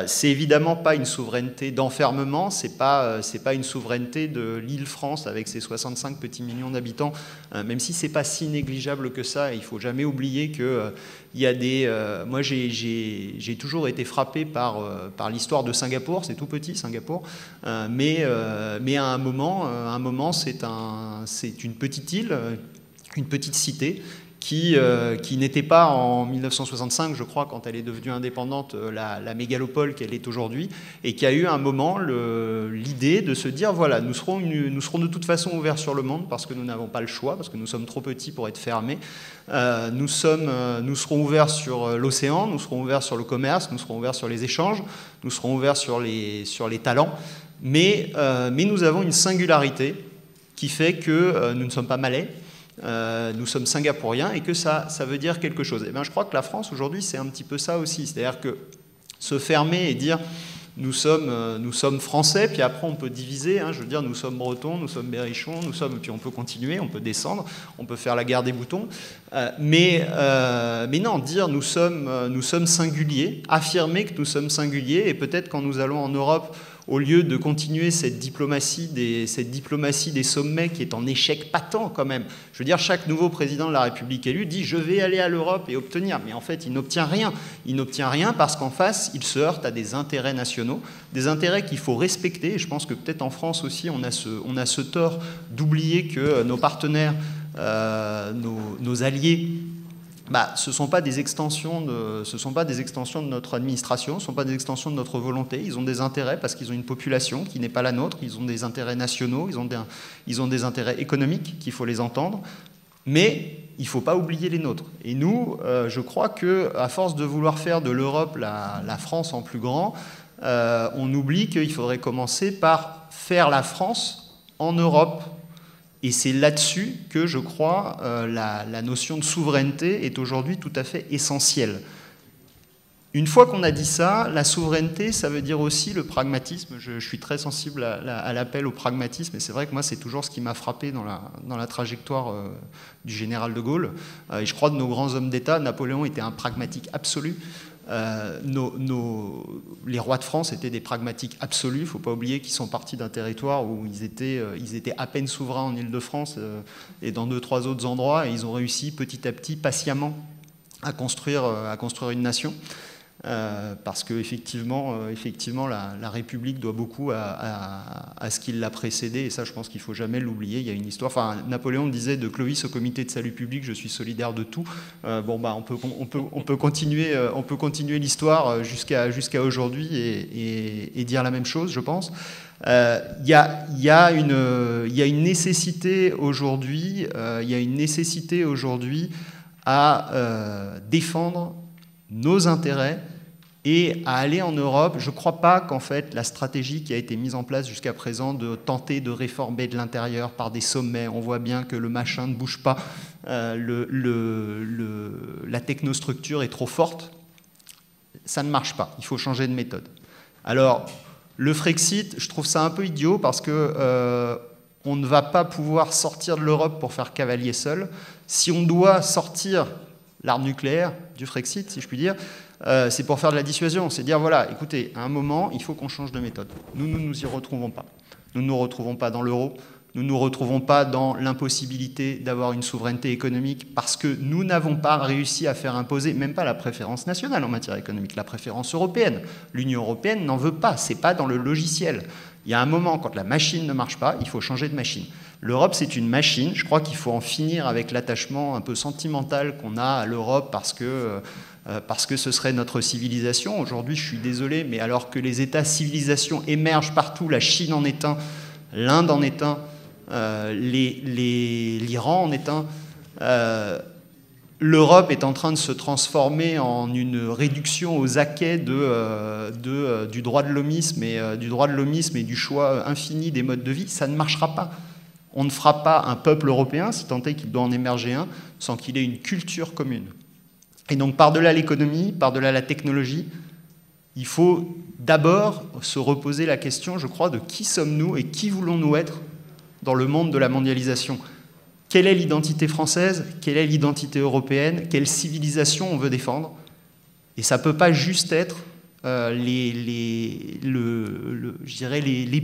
c'est évidemment pas une souveraineté d'enfermement, c'est pas une souveraineté de l'Île-France avec ses 65 petits millions d'habitants, même si c'est pas si négligeable que ça. Il faut jamais oublier que il y a des... moi, j'ai toujours été frappé par l'histoire de Singapour. C'est tout petit, Singapour, mais à un moment, c'est une petite île, une petite cité qui n'était pas en 1965, je crois, quand elle est devenue indépendante, la mégalopole qu'elle est aujourd'hui, et qui a eu un moment l'idée de se dire, voilà, nous serons de toute façon ouverts sur le monde parce que nous n'avons pas le choix, parce que nous sommes trop petits pour être fermés. Nous serons ouverts sur l'océan, nous serons ouverts sur le commerce, nous serons ouverts sur les échanges, nous serons ouverts sur les talents, mais nous avons une singularité qui fait que nous ne sommes pas malais, nous sommes singapouriens et que ça veut dire quelque chose. Et bien, je crois que la France aujourd'hui, c'est un petit peu ça aussi. C'est-à-dire que Se fermer et dire nous sommes français, puis après on peut diviser, je veux dire nous sommes bretons, nous sommes berrichons, puis on peut continuer, on peut descendre, on peut faire la guerre des boutons, mais non, dire nous sommes singuliers, affirmer que nous sommes singuliers, et peut-être quand nous allons en Europe, au lieu de continuer cette diplomatie des sommets qui est en échec patent quand même. Je veux dire, chaque nouveau président de la République élu dit « je vais aller à l'Europe et obtenir ». Mais en fait, il n'obtient rien. Il n'obtient rien parce qu'en face, il se heurte à des intérêts nationaux, des intérêts qu'il faut respecter. Et je pense que peut-être en France aussi, on a ce tort d'oublier que nos partenaires, nos alliés, ce ne sont pas des extensions de notre administration, ce ne sont pas des extensions de notre volonté. Ils ont des intérêts parce qu'ils ont une population qui n'est pas la nôtre, ils ont des intérêts nationaux, ils ont des intérêts économiques qu'il faut les entendre, mais il ne faut pas oublier les nôtres. Et nous, je crois qu'à force de vouloir faire de l'Europe la France en plus grand, on oublie qu'il faudrait commencer par faire la France en Europe. Et c'est là-dessus que, je crois, la notion de souveraineté est aujourd'hui tout à fait essentielle. Une fois qu'on a dit ça, la souveraineté, ça veut dire aussi le pragmatisme. Je suis très sensible à l'appel au pragmatisme, et c'est vrai que moi, c'est toujours ce qui m'a frappé dans la trajectoire du général de Gaulle. Et je crois que nos grands hommes d'État, Napoléon était un pragmatique absolu. Les rois de France étaient des pragmatiques absolus. Il ne faut pas oublier qu'ils sont partis d'un territoire où ils étaient à peine souverains en Île-de-France et dans 2-3 autres endroits, et ils ont réussi petit à petit, patiemment, à construire une nation. Parce qu'effectivement, la République doit beaucoup à ce qui l'a précédé, et ça, je pense qu'il ne faut jamais l'oublier. Il y a une histoire. Enfin, Napoléon disait de Clovis au Comité de salut public, je suis solidaire de tout. On peut continuer l'histoire jusqu'à aujourd'hui et dire la même chose, je pense. Il y a une nécessité aujourd'hui. À défendre nos intérêts et à aller en Europe. Je ne crois pas qu'en fait la stratégie qui a été mise en place jusqu'à présent de tenter de réformer de l'intérieur par des sommets, on voit bien que le machin ne bouge pas, la technostructure est trop forte, ça ne marche pas, il faut changer de méthode. Alors, le Frexit, je trouve ça un peu idiot parce que on ne va pas pouvoir sortir de l'Europe pour faire cavalier seul. Si on doit sortir l'arme nucléaire du Frexit, si je puis dire, c'est pour faire de la dissuasion. C'est dire, voilà, écoutez, à un moment, il faut qu'on change de méthode. Nous ne nous y retrouvons pas. Nous ne nous retrouvons pas dans l'euro. Nous ne nous retrouvons pas dans l'impossibilité d'avoir une souveraineté économique parce que nous n'avons pas réussi à faire imposer, même pas la préférence nationale en matière économique, la préférence européenne. L'Union européenne n'en veut pas. C'est pas dans le logiciel. Il y a un moment, quand la machine ne marche pas, il faut changer de machine. L'Europe, c'est une machine. Je crois qu'il faut en finir avec l'attachement un peu sentimental qu'on a à l'Europe parce que ce serait notre civilisation. Aujourd'hui, je suis désolé, mais alors que les États-civilisations émergent partout, la Chine en est un, l'Inde en est un, l'Iran en est un, l'Europe est en train de se transformer en une réduction aux acquêts du droit de l'homisme et du choix infini des modes de vie. Ça ne marchera pas. On ne fera pas un peuple européen, si tant est qu'il doit en émerger un, sans qu'il ait une culture commune. Et donc, par-delà l'économie, par-delà la technologie, il faut d'abord se reposer la question, je crois, de qui sommes-nous et qui voulons-nous être dans le monde de la mondialisation. Quelle est l'identité française? Quelle est l'identité européenne? Quelle civilisation on veut défendre? Et ça ne peut pas juste être les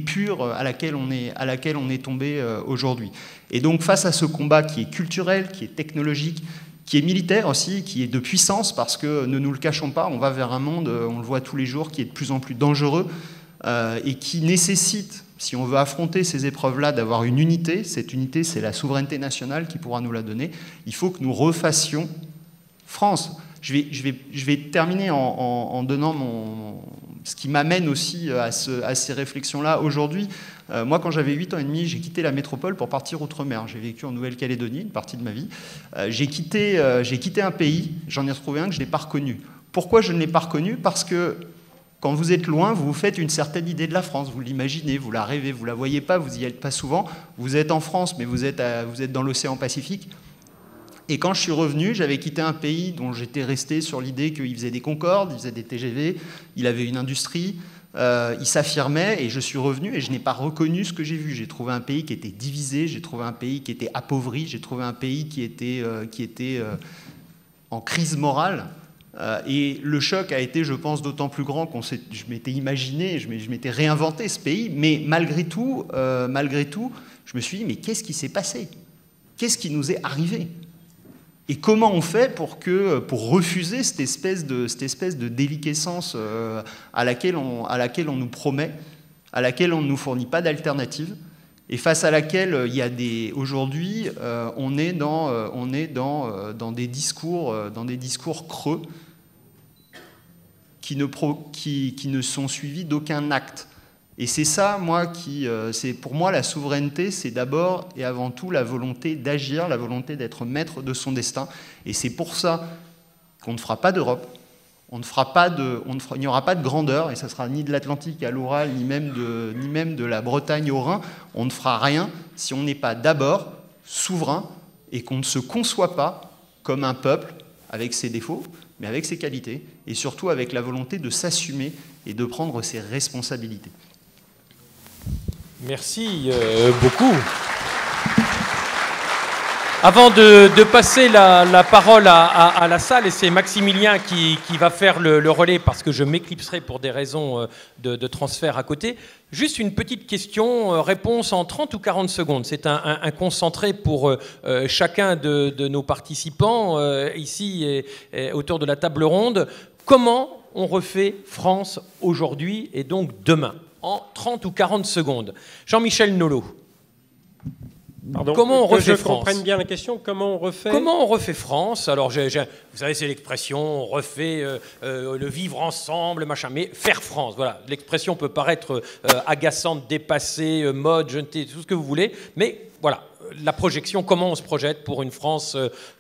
purs à laquelle on est tombé aujourd'hui. Et donc face à ce combat qui est culturel, qui est technologique, qui est militaire aussi, qui est de puissance, parce que ne nous le cachons pas, on va vers un monde, on le voit tous les jours, qui est de plus en plus dangereux et qui nécessite, si on veut affronter ces épreuves-là, d'avoir une unité. Cette unité, c'est la souveraineté nationale qui pourra nous la donner. Il faut que nous refassions France. Je vais terminer en donnant ce qui m'amène aussi à ces réflexions-là aujourd'hui. Moi, quand j'avais 8 ans et demi, j'ai quitté la métropole pour partir outre-mer. J'ai vécu en Nouvelle-Calédonie, une partie de ma vie. J'ai quitté un pays, j'en ai retrouvé un que je n'ai pas reconnu. Pourquoi je ne l'ai pas reconnu? Parce que quand vous êtes loin, vous vous faites une certaine idée de la France. Vous l'imaginez, vous la rêvez, vous ne la voyez pas, vous n'y êtes pas souvent. Vous êtes en France, mais vous êtes dans l'océan Pacifique. Et quand je suis revenu, j'avais quitté un pays dont j'étais resté sur l'idée qu'il faisait des Concorde, il faisait des TGV, il avait une industrie, il s'affirmait, et je suis revenu et je n'ai pas reconnu ce que j'ai vu. J'ai trouvé un pays qui était divisé, j'ai trouvé un pays qui était appauvri, j'ai trouvé un pays qui était en crise morale. Et le choc a été, je pense, d'autant plus grand je m'étais imaginé, je m'étais réinventé ce pays, mais malgré tout, je me suis dit, mais qu'est-ce qui s'est passé? Qu'est-ce qui nous est arrivé? Et comment on fait pour refuser cette espèce de déliquescence à laquelle on nous promet, à laquelle on ne nous fournit pas d'alternative, et face à laquelle il y a aujourd'hui, on est dans des discours creux qui ne sont suivis d'aucun acte. Et c'est ça, pour moi, la souveraineté, c'est d'abord et avant tout la volonté d'agir, la volonté d'être maître de son destin. Et c'est pour ça qu'on ne fera pas d'Europe, il n'y aura pas de grandeur, et ça ne sera ni de l'Atlantique à l'Oural, ni même de la Bretagne au Rhin. On ne fera rien si on n'est pas d'abord souverain et qu'on ne se conçoit pas comme un peuple avec ses défauts, mais avec ses qualités, et surtout avec la volonté de s'assumer et de prendre ses responsabilités. Merci beaucoup. Avant de passer la parole à la salle, et c'est Maximilien qui va faire le relais parce que je m'éclipserai pour des raisons de transfert à côté, juste une petite question, réponse en 30 ou 40 secondes. C'est un concentré pour chacun de nos participants ici et autour de la table ronde. Comment on refait France aujourd'hui et donc demain, en 30 ou 40 secondes? Jean-Michel Nolot. Pardon, comment on refait France? Je comprenne bien la question. Comment on refait? Comment on refait France? Alors, vous savez, c'est l'expression, on refait le vivre ensemble, machin. Mais faire France, voilà. L'expression peut paraître agaçante, dépassée, mode, tout ce que vous voulez. Mais voilà, la projection, comment on se projette pour une France,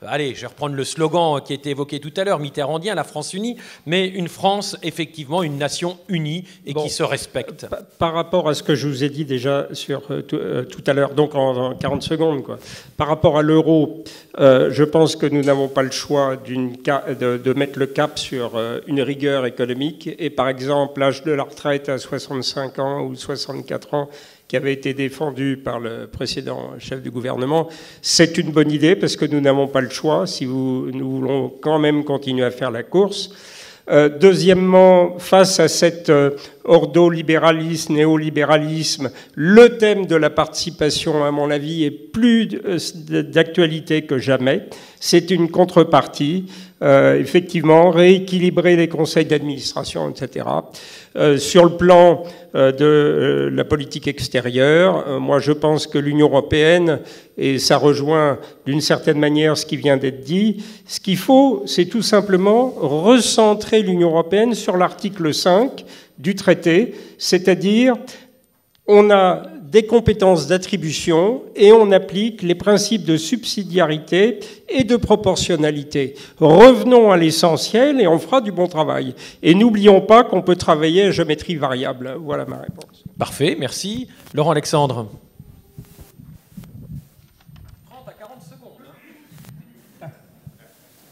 allez, je vais reprendre le slogan qui a été évoqué tout à l'heure, mitterrandien, la France unie, mais une France, effectivement, une nation unie et qui se respecte. Par rapport à ce que je vous ai dit déjà tout à l'heure, donc en 40 secondes, quoi. Par rapport à l'euro, je pense que nous n'avons pas le choix de mettre le cap sur une rigueur économique, et par exemple, l'âge de la retraite à 65 ans ou 64 ans, qui avait été défendu par le précédent chef du gouvernement, c'est une bonne idée parce que nous n'avons pas le choix si nous voulons quand même continuer à faire la course. Deuxièmement, face à cet ordolibéralisme, néolibéralisme, le thème de la participation, à mon avis, est plus d'actualité que jamais. C'est une contrepartie. Effectivement, rééquilibrer les conseils d'administration, etc. Sur le plan de la politique extérieure, moi je pense que l'Union européenne, et ça rejoint d'une certaine manière ce qui vient d'être dit, ce qu'il faut, c'est tout simplement recentrer l'Union européenne sur l'article 5 du traité, c'est-à-dire on a des compétences d'attribution et on applique les principes de subsidiarité et de proportionnalité. Revenons à l'essentiel et on fera du bon travail. Et n'oublions pas qu'on peut travailler à géométrie variable. Voilà ma réponse. Parfait, merci. Laurent Alexandre. 30 à 40 secondes.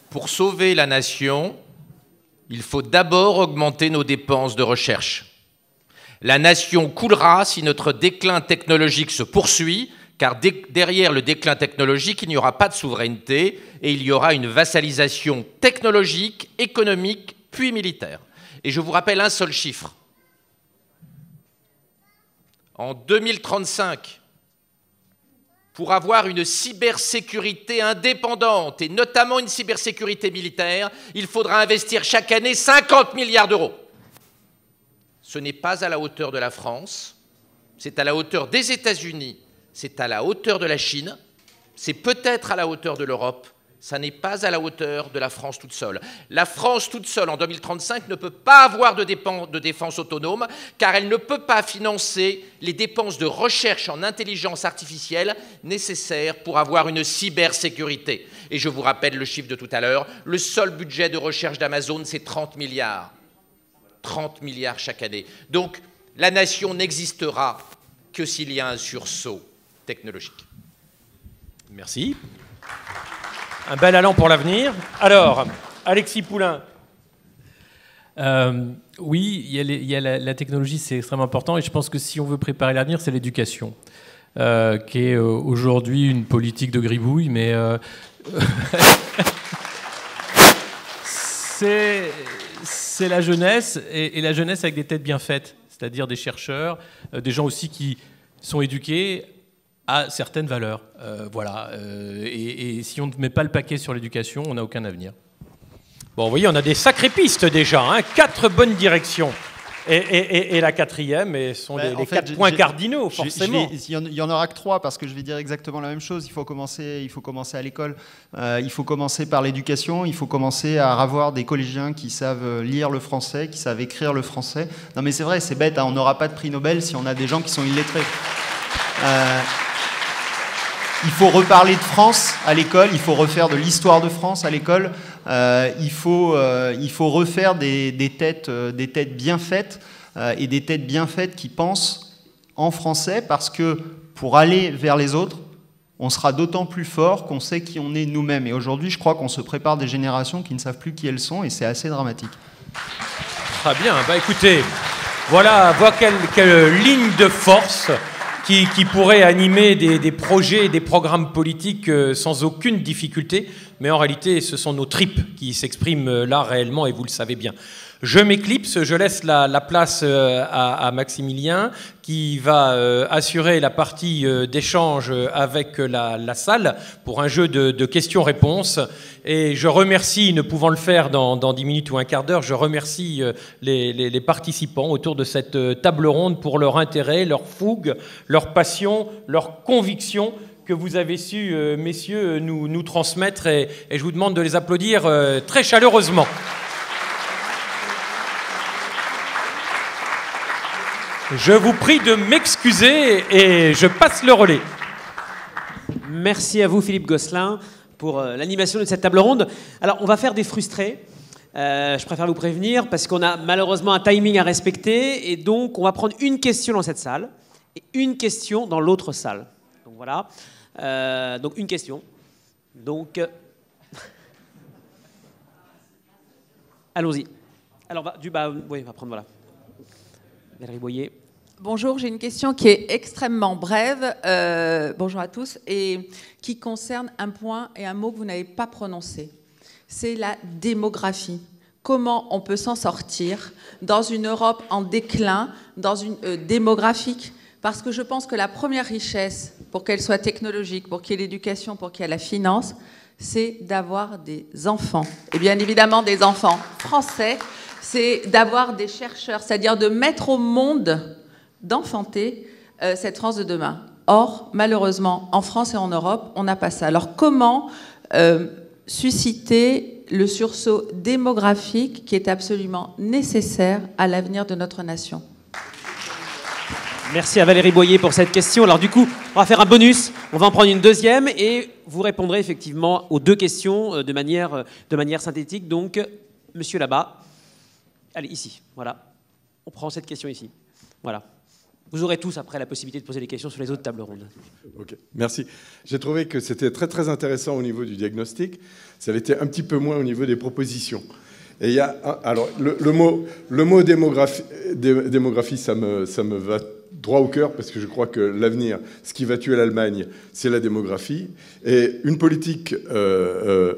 Pour sauver la nation, il faut d'abord augmenter nos dépenses de recherche. La nation coulera si notre déclin technologique se poursuit, car derrière le déclin technologique, il n'y aura pas de souveraineté et il y aura une vassalisation technologique, économique, puis militaire. Et je vous rappelle un seul chiffre. En 2035, pour avoir une cybersécurité indépendante, et notamment une cybersécurité militaire, il faudra investir chaque année 50 milliards d'euros. Ce n'est pas à la hauteur de la France, c'est à la hauteur des États-Unis, c'est à la hauteur de la Chine, c'est peut-être à la hauteur de l'Europe, ça n'est pas à la hauteur de la France toute seule. La France toute seule, en 2035, ne peut pas avoir de défense autonome, car elle ne peut pas financer les dépenses de recherche en intelligence artificielle nécessaires pour avoir une cybersécurité. Et je vous rappelle le chiffre de tout à l'heure, le seul budget de recherche d'Amazon, c'est 30 milliards. 30 milliards chaque année. Donc, la nation n'existera que s'il y a un sursaut technologique. Merci. Un bel allant pour l'avenir. Alors, Alexis Poulain. Oui, il y a la technologie, c'est extrêmement important. Et je pense que si on veut préparer l'avenir, c'est l'éducation, qui est aujourd'hui une politique de gribouille, mais c'est la jeunesse, et la jeunesse avec des têtes bien faites, c'est-à-dire des chercheurs, des gens aussi qui sont éduqués à certaines valeurs. Voilà. Et si on ne met pas le paquet sur l'éducation, on n'a aucun avenir. Bon, vous voyez, on a des sacrées pistes déjà, hein, 4 bonnes directions. Et la quatrième, et sont les 4 points cardinaux, forcément. Il y en aura que 3, parce que je vais dire exactement la même chose. Il faut commencer à l'école. Il faut commencer par l'éducation. Il faut commencer à avoir des collégiens qui savent lire le français, qui savent écrire le français. Non mais c'est vrai, c'est bête, hein, on n'aura pas de prix Nobel si on a des gens qui sont illettrés. Il faut reparler de France à l'école, il faut refaire de l'histoire de France à l'école, il faut refaire des têtes bien faites, et des têtes bien faites qui pensent en français, parce que pour aller vers les autres, on sera d'autant plus fort qu'on sait qui on est nous-mêmes. Et aujourd'hui, je crois qu'on se prépare des générations qui ne savent plus qui elles sont, et c'est assez dramatique. Très bien, bah écoutez, voilà quelle ligne de force qui pourrait animer des projets et des programmes politiques sans aucune difficulté. Mais en réalité, ce sont nos tripes qui s'expriment là réellement, et vous le savez bien. Je m'éclipse, je laisse la place à Maximilien, qui va assurer la partie d'échange avec la salle pour un jeu de questions-réponses. Et je remercie, ne pouvant le faire dans 10 minutes ou un quart d'heure, je remercie les participants autour de cette table ronde pour leur intérêt, leur fougue, leur passion, leur conviction que vous avez su, messieurs, nous transmettre. Et je vous demande de les applaudir très chaleureusement. Je vous prie de m'excuser et je passe le relais. Merci à vous, Philippe Gosselin, pour l'animation de cette table ronde. Alors, on va faire des frustrés. Je préfère vous prévenir parce qu'on a malheureusement un timing à respecter. Et donc, on va prendre une question dans cette salle et une question dans l'autre salle. Donc, voilà. Donc, une question. Donc, allons-y. Alors, oui, on va prendre, voilà. Valérie Boyer. Bonjour, j'ai une question qui est extrêmement brève. Bonjour à tous, et qui concerne un point et un mot que vous n'avez pas prononcé. C'est la démographie. Comment on peut s'en sortir dans une Europe en déclin, dans une démographique? Parce que je pense que la première richesse, pour qu'elle soit technologique, pour qu'il y ait l'éducation, pour qu'il y ait la finance, c'est d'avoir des enfants. Et bien évidemment des enfants français. C'est d'avoir des chercheurs, c'est-à-dire de mettre au monde, d'enfanter cette France de demain. Or, malheureusement, en France et en Europe, on n'a pas ça. Alors, comment susciter le sursaut démographique qui est absolument nécessaire à l'avenir de notre nation? Merci à Valérie Boyer pour cette question. Alors du coup, on va faire un bonus, on va en prendre une deuxième, et vous répondrez effectivement aux 2 questions de manière synthétique. Donc, monsieur là-bas. Allez, ici, voilà. On prend cette question ici. Voilà. Vous aurez tous après la possibilité de poser des questions sur les autres tables rondes. Ok, merci. J'ai trouvé que c'était très très intéressant au niveau du diagnostic. Ça l'était un petit peu moins au niveau des propositions. Et il y a alors le mot démographie, ça me va droit au cœur, parce que je crois que l'avenir, ce qui va tuer l'Allemagne, c'est la démographie. Et une politique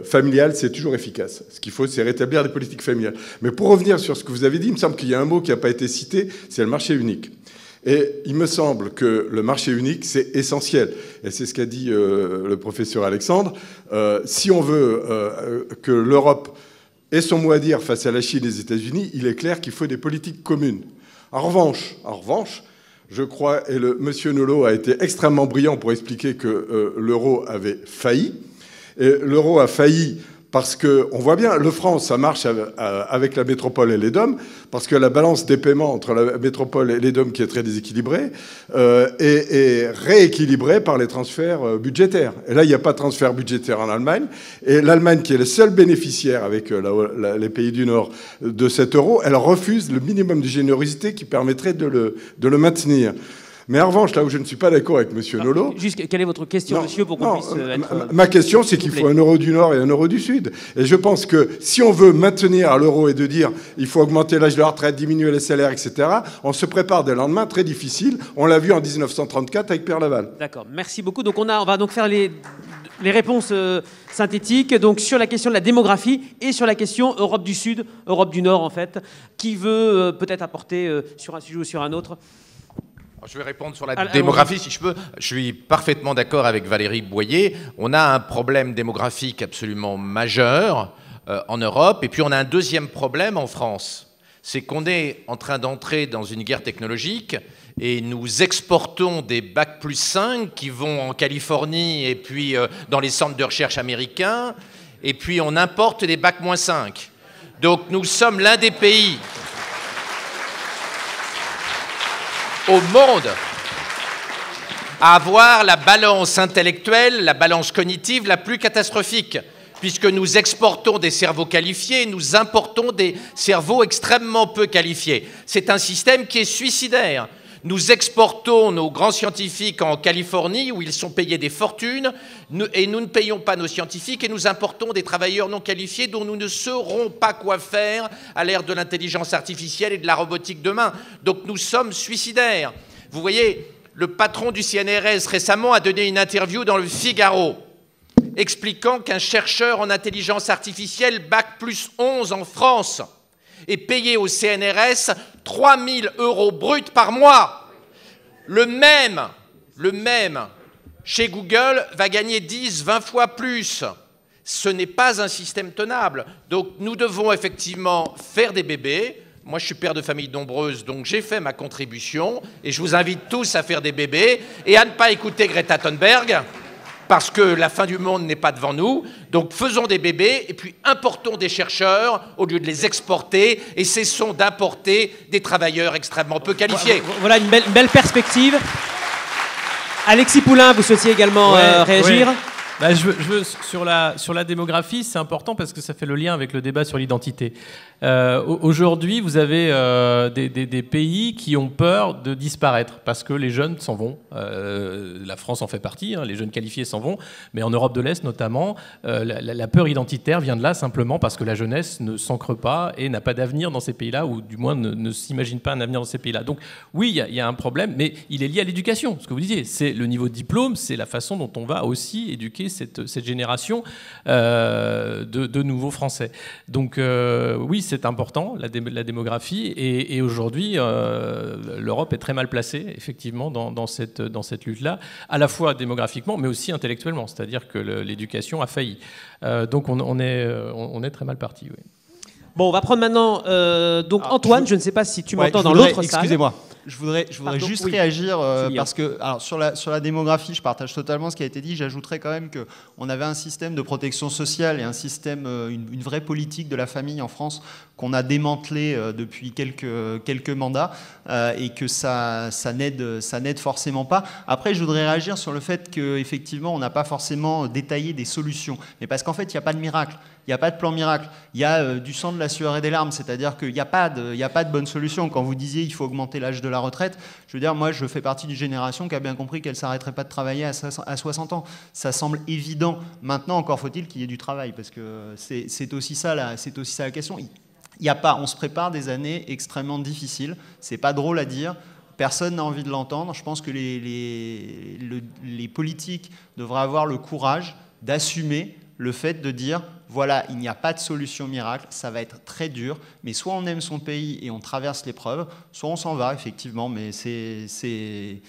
familiale, c'est toujours efficace. Ce qu'il faut, c'est rétablir des politiques familiales. Mais pour revenir sur ce que vous avez dit, il me semble qu'il y a un mot qui n'a pas été cité, c'est le marché unique. Et il me semble que le marché unique, c'est essentiel. Et c'est ce qu'a dit le professeur Alexandre. Si on veut que l'Europe ait son mot à dire face à la Chine et les États-Unis, il est clair qu'il faut des politiques communes. En revanche, je crois, et monsieur Nolot a été extrêmement brillant pour expliquer que l'euro avait failli. Et l'euro a failli parce qu'on voit bien, le franc, ça marche avec la métropole et les DOM, parce que la balance des paiements entre la métropole et les DOM, qui est très déséquilibrée, est rééquilibrée par les transferts budgétaires. Et là, il n'y a pas de transfert budgétaire en Allemagne. Et l'Allemagne, qui est le seul bénéficiaire avec les pays du Nord de cet euro, elle refuse le minimum de générosité qui permettrait de le maintenir. Mais en revanche, là où je ne suis pas d'accord avec M. Nolot... Juste, quelle est votre question, monsieur, pour qu'on puisse être... Ma question, c'est qu'il faut un euro du Nord et un euro du Sud. Et je pense que si on veut maintenir l'euro et de dire il faut augmenter l'âge de la retraite, diminuer les salaires, etc., on se prépare des lendemains très difficiles. On l'a vu en 1934 avec Pierre Laval. D'accord, merci beaucoup. Donc on va donc faire les réponses synthétiques, donc sur la question de la démographie et sur la question Europe du Sud, Europe du Nord en fait. Qui veut peut-être apporter sur un sujet ou sur un autre? Je vais répondre sur la démographie, si je peux. Je suis parfaitement d'accord avec Valérie Boyer. On a un problème démographique absolument majeur en Europe. Et puis on a un deuxième problème en France. C'est qu'on est en train d'entrer dans une guerre technologique et nous exportons des Bac plus 5 qui vont en Californie et puis dans les centres de recherche américains. Et puis on importe des Bac moins 5. Donc nous sommes l'un des pays au monde à avoir la balance intellectuelle, la balance cognitive la plus catastrophique, puisque nous exportons des cerveaux qualifiés, nous importons des cerveaux extrêmement peu qualifiés. C'est un système qui est suicidaire. Nous exportons nos grands scientifiques en Californie, où ils sont payés des fortunes, et nous ne payons pas nos scientifiques, et nous importons des travailleurs non qualifiés dont nous ne saurons pas quoi faire à l'ère de l'intelligence artificielle et de la robotique demain. Donc nous sommes suicidaires. Vous voyez, le patron du CNRS récemment a donné une interview dans le Figaro, expliquant qu'un chercheur en intelligence artificielle Bac plus 11 en France est payé au CNRS 3 000 € bruts par mois. Le même, chez Google, va gagner 10, 20 fois plus. Ce n'est pas un système tenable. Donc nous devons effectivement faire des bébés. Moi, je suis père de famille nombreuse, donc j'ai fait ma contribution. Et je vous invite tous à faire des bébés et à ne pas écouter Greta Thunberg, parce que la fin du monde n'est pas devant nous. Donc faisons des bébés et puis importons des chercheurs au lieu de les exporter et cessons d'importer des travailleurs extrêmement peu qualifiés. Voilà une belle perspective. Alexis Poulain, vous souhaitiez également réagir ? Bah, je veux sur la démographie, c'est important parce que ça fait le lien avec le débat sur l'identité. Aujourd'hui, vous avez des pays qui ont peur de disparaître parce que les jeunes s'en vont. La France en fait partie, hein, les jeunes qualifiés s'en vont, mais en Europe de l'Est notamment, la peur identitaire vient de là simplement parce que la jeunesse ne s'ancre pas et n'a pas d'avenir dans ces pays-là, ou du moins ne s'imagine pas un avenir dans ces pays-là. Donc oui, il y a un problème, mais il est lié à l'éducation, ce que vous disiez. C'est le niveau de diplôme, c'est la façon dont on va aussi éduquer cette génération de nouveaux Français. Donc oui, c'est important, la démographie, et aujourd'hui, l'Europe est très mal placée, effectivement, dans cette lutte-là, à la fois démographiquement, mais aussi intellectuellement, c'est-à-dire que l'éducation a failli. Donc on est très mal parti, oui. Bon, on va prendre maintenant Antoine, je ne sais pas si tu m'entends dans l'autre salle. Excusez-moi. Je voudrais juste réagir parce que alors, sur la démographie, je partage totalement ce qui a été dit. J'ajouterais quand même qu'on avait un système de protection sociale et un système, une vraie politique de la famille en France qu'on a démantelé depuis quelques mandats et que ça n'aide forcément pas. Après, je voudrais réagir sur le fait qu'effectivement, on n'a pas forcément détaillé des solutions. Mais parce qu'en fait, il n'y a pas de miracle. Il n'y a pas de plan miracle. Il y a du sang, de la sueur et des larmes. C'est-à-dire qu'il n'y a pas de bonne solution. Quand vous disiez il faut augmenter l'âge de la retraite, je veux dire, moi, je fais partie d'une génération qui a bien compris qu'elle ne s'arrêterait pas de travailler à 60 ans. Ça semble évident. Maintenant, encore faut-il qu'il y ait du travail, parce que c'est aussi ça la question. On se prépare des années extrêmement difficiles. C'est pas drôle à dire. Personne n'a envie de l'entendre. Je pense que les politiques devraient avoir le courage d'assumer le fait de dire, voilà, il n'y a pas de solution miracle, ça va être très dur, mais soit on aime son pays et on traverse l'épreuve, soit on s'en va, effectivement, mais c'est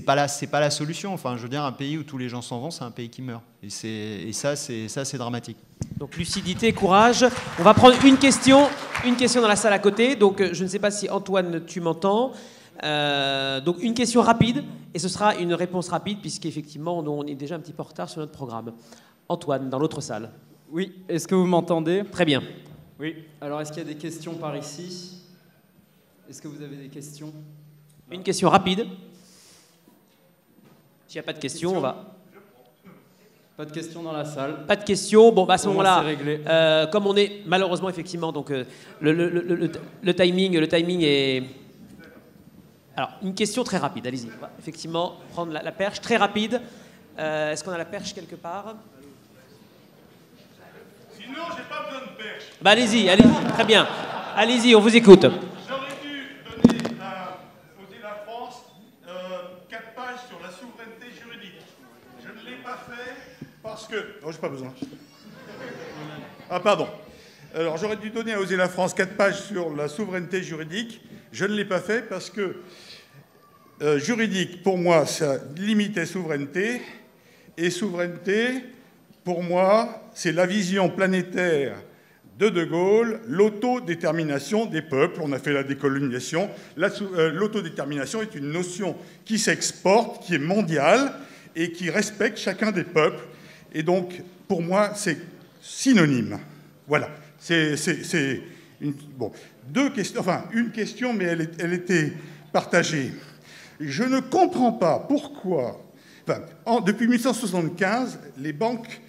pas la solution. Enfin, je veux dire, un pays où tous les gens s'en vont, c'est un pays qui meurt. Et ça, c'est dramatique. Donc lucidité, courage. On va prendre une question dans la salle à côté. Donc je ne sais pas si Antoine, tu m'entends. Donc une question rapide, et ce sera une réponse rapide, puisqu'effectivement, on est déjà un petit peu en retard sur notre programme. Antoine, dans l'autre salle. Oui, est-ce que vous m'entendez? Très bien. Oui. Alors, est-ce qu'il y a des questions par ici? Est-ce que vous avez des questions? Une question rapide. S'il n'y a pas de questions, on va... Pas de questions dans la salle. Pas de questions. Bon, bah, à ce moment-là, comme on est malheureusement, effectivement, donc le timing est... Alors, une question très rapide, allez-y. On va effectivement prendre la perche, très rapide. Est-ce qu'on a la perche quelque part? Sinon, j'ai pas besoin de perche. Bah, allez-y, très bien. Allez-y, on vous écoute. J'aurais dû donner aux États France 4 pages sur la souveraineté juridique. Je ne l'ai pas fait parce que... Non, j'ai pas besoin. Ah, pardon. Alors, j'aurais dû donner aux États France 4 pages sur la souveraineté juridique. Je ne l'ai pas fait parce que juridique, pour moi, ça limitait souveraineté. Et souveraineté, pour moi, c'est la vision planétaire de De Gaulle, l'autodétermination des peuples. On a fait la décolonisation. L'autodétermination est une notion qui s'exporte, qui est mondiale et qui respecte chacun des peuples. Et donc, pour moi, c'est synonyme. Voilà. C'est une... Bon, deux questions, enfin, une question, mais elle était partagée. Je ne comprends pas pourquoi... Enfin, depuis 1875, les banques,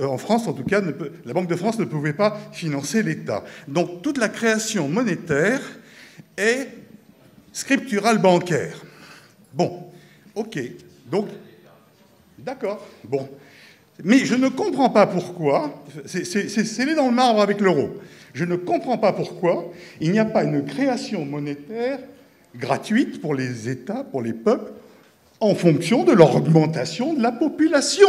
en France en tout cas, la Banque de France ne pouvait pas financer l'État. Donc toute la création monétaire est scripturale bancaire. Bon, ok, donc, d'accord, bon. Mais je ne comprends pas pourquoi, c'est scellé dans le marbre avec l'euro, je ne comprends pas pourquoi il n'y a pas une création monétaire gratuite pour les États, pour les peuples, en fonction de leur augmentation de la population.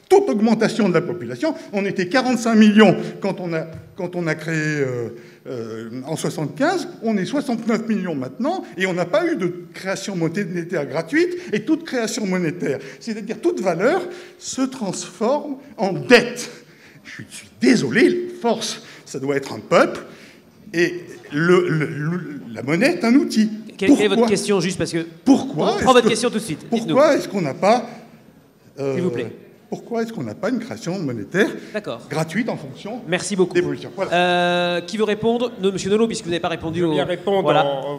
Toute augmentation de la population, on était 45 millions quand on a créé en 75, on est 69 millions maintenant, et on n'a pas eu de création monétaire gratuite, et toute création monétaire, c'est-à-dire toute valeur, se transforme en dette. Je suis désolé, force, ça doit être un peuple, et la monnaie est un outil. Quelle est votre question, juste parce que... Pourquoi on prend votre question tout de suite. Pourquoi est-ce qu'on n'a pas... S'il vous plaît. Pourquoi est-ce qu'on n'a pas une création monétaire gratuite en fonction Merci beaucoup. Des évolutions. Voilà. Qui veut répondre? Monsieur Nolot, puisque vous n'avez pas répondu. Je vais bien répondre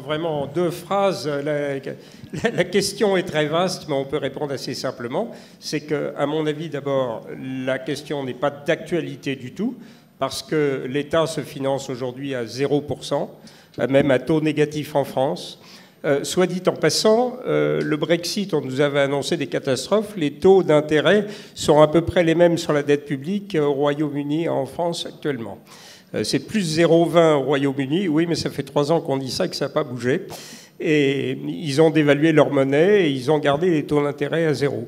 vraiment en 2 phrases. La question est très vaste, mais on peut répondre assez simplement. C'est qu'à mon avis, d'abord, la question n'est pas d'actualité du tout, parce que l'État se finance aujourd'hui à 0%, même à taux négatif en France. Soit dit en passant, le Brexit, on nous avait annoncé des catastrophes. Les taux d'intérêt sont à peu près les mêmes sur la dette publique au Royaume-Uni et en France actuellement. C'est plus 0,20 au Royaume-Uni, oui, mais ça fait 3 ans qu'on dit ça et que ça n'a pas bougé. Et ils ont dévalué leur monnaie et ils ont gardé les taux d'intérêt à 0.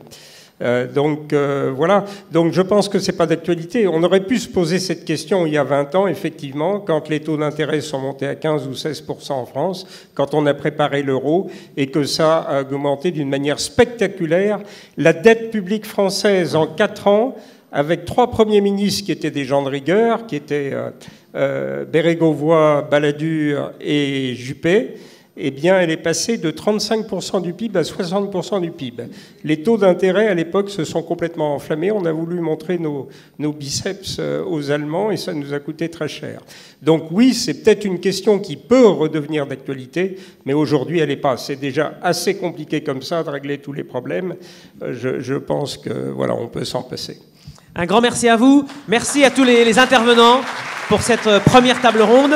Voilà. Donc je pense que ce n'est pas d'actualité. On aurait pu se poser cette question il y a 20 ans, effectivement, quand les taux d'intérêt sont montés à 15 ou 16% en France, quand on a préparé l'euro et que ça a augmenté d'une manière spectaculaire. La dette publique française en 4 ans, avec 3 premiers ministres qui étaient des gens de rigueur, qui étaient Bérégovoy, Balladur et Juppé, eh bien, elle est passée de 35% du PIB à 60% du PIB. Les taux d'intérêt, à l'époque, se sont complètement enflammés. On a voulu montrer nos biceps aux Allemands et ça nous a coûté très cher. Donc oui, c'est peut-être une question qui peut redevenir d'actualité, mais aujourd'hui, elle n'est pas. C'est déjà assez compliqué comme ça de régler tous les problèmes. Je pense que, voilà, on peut s'en passer. Un grand merci à vous. Merci à tous les intervenants pour cette première table ronde.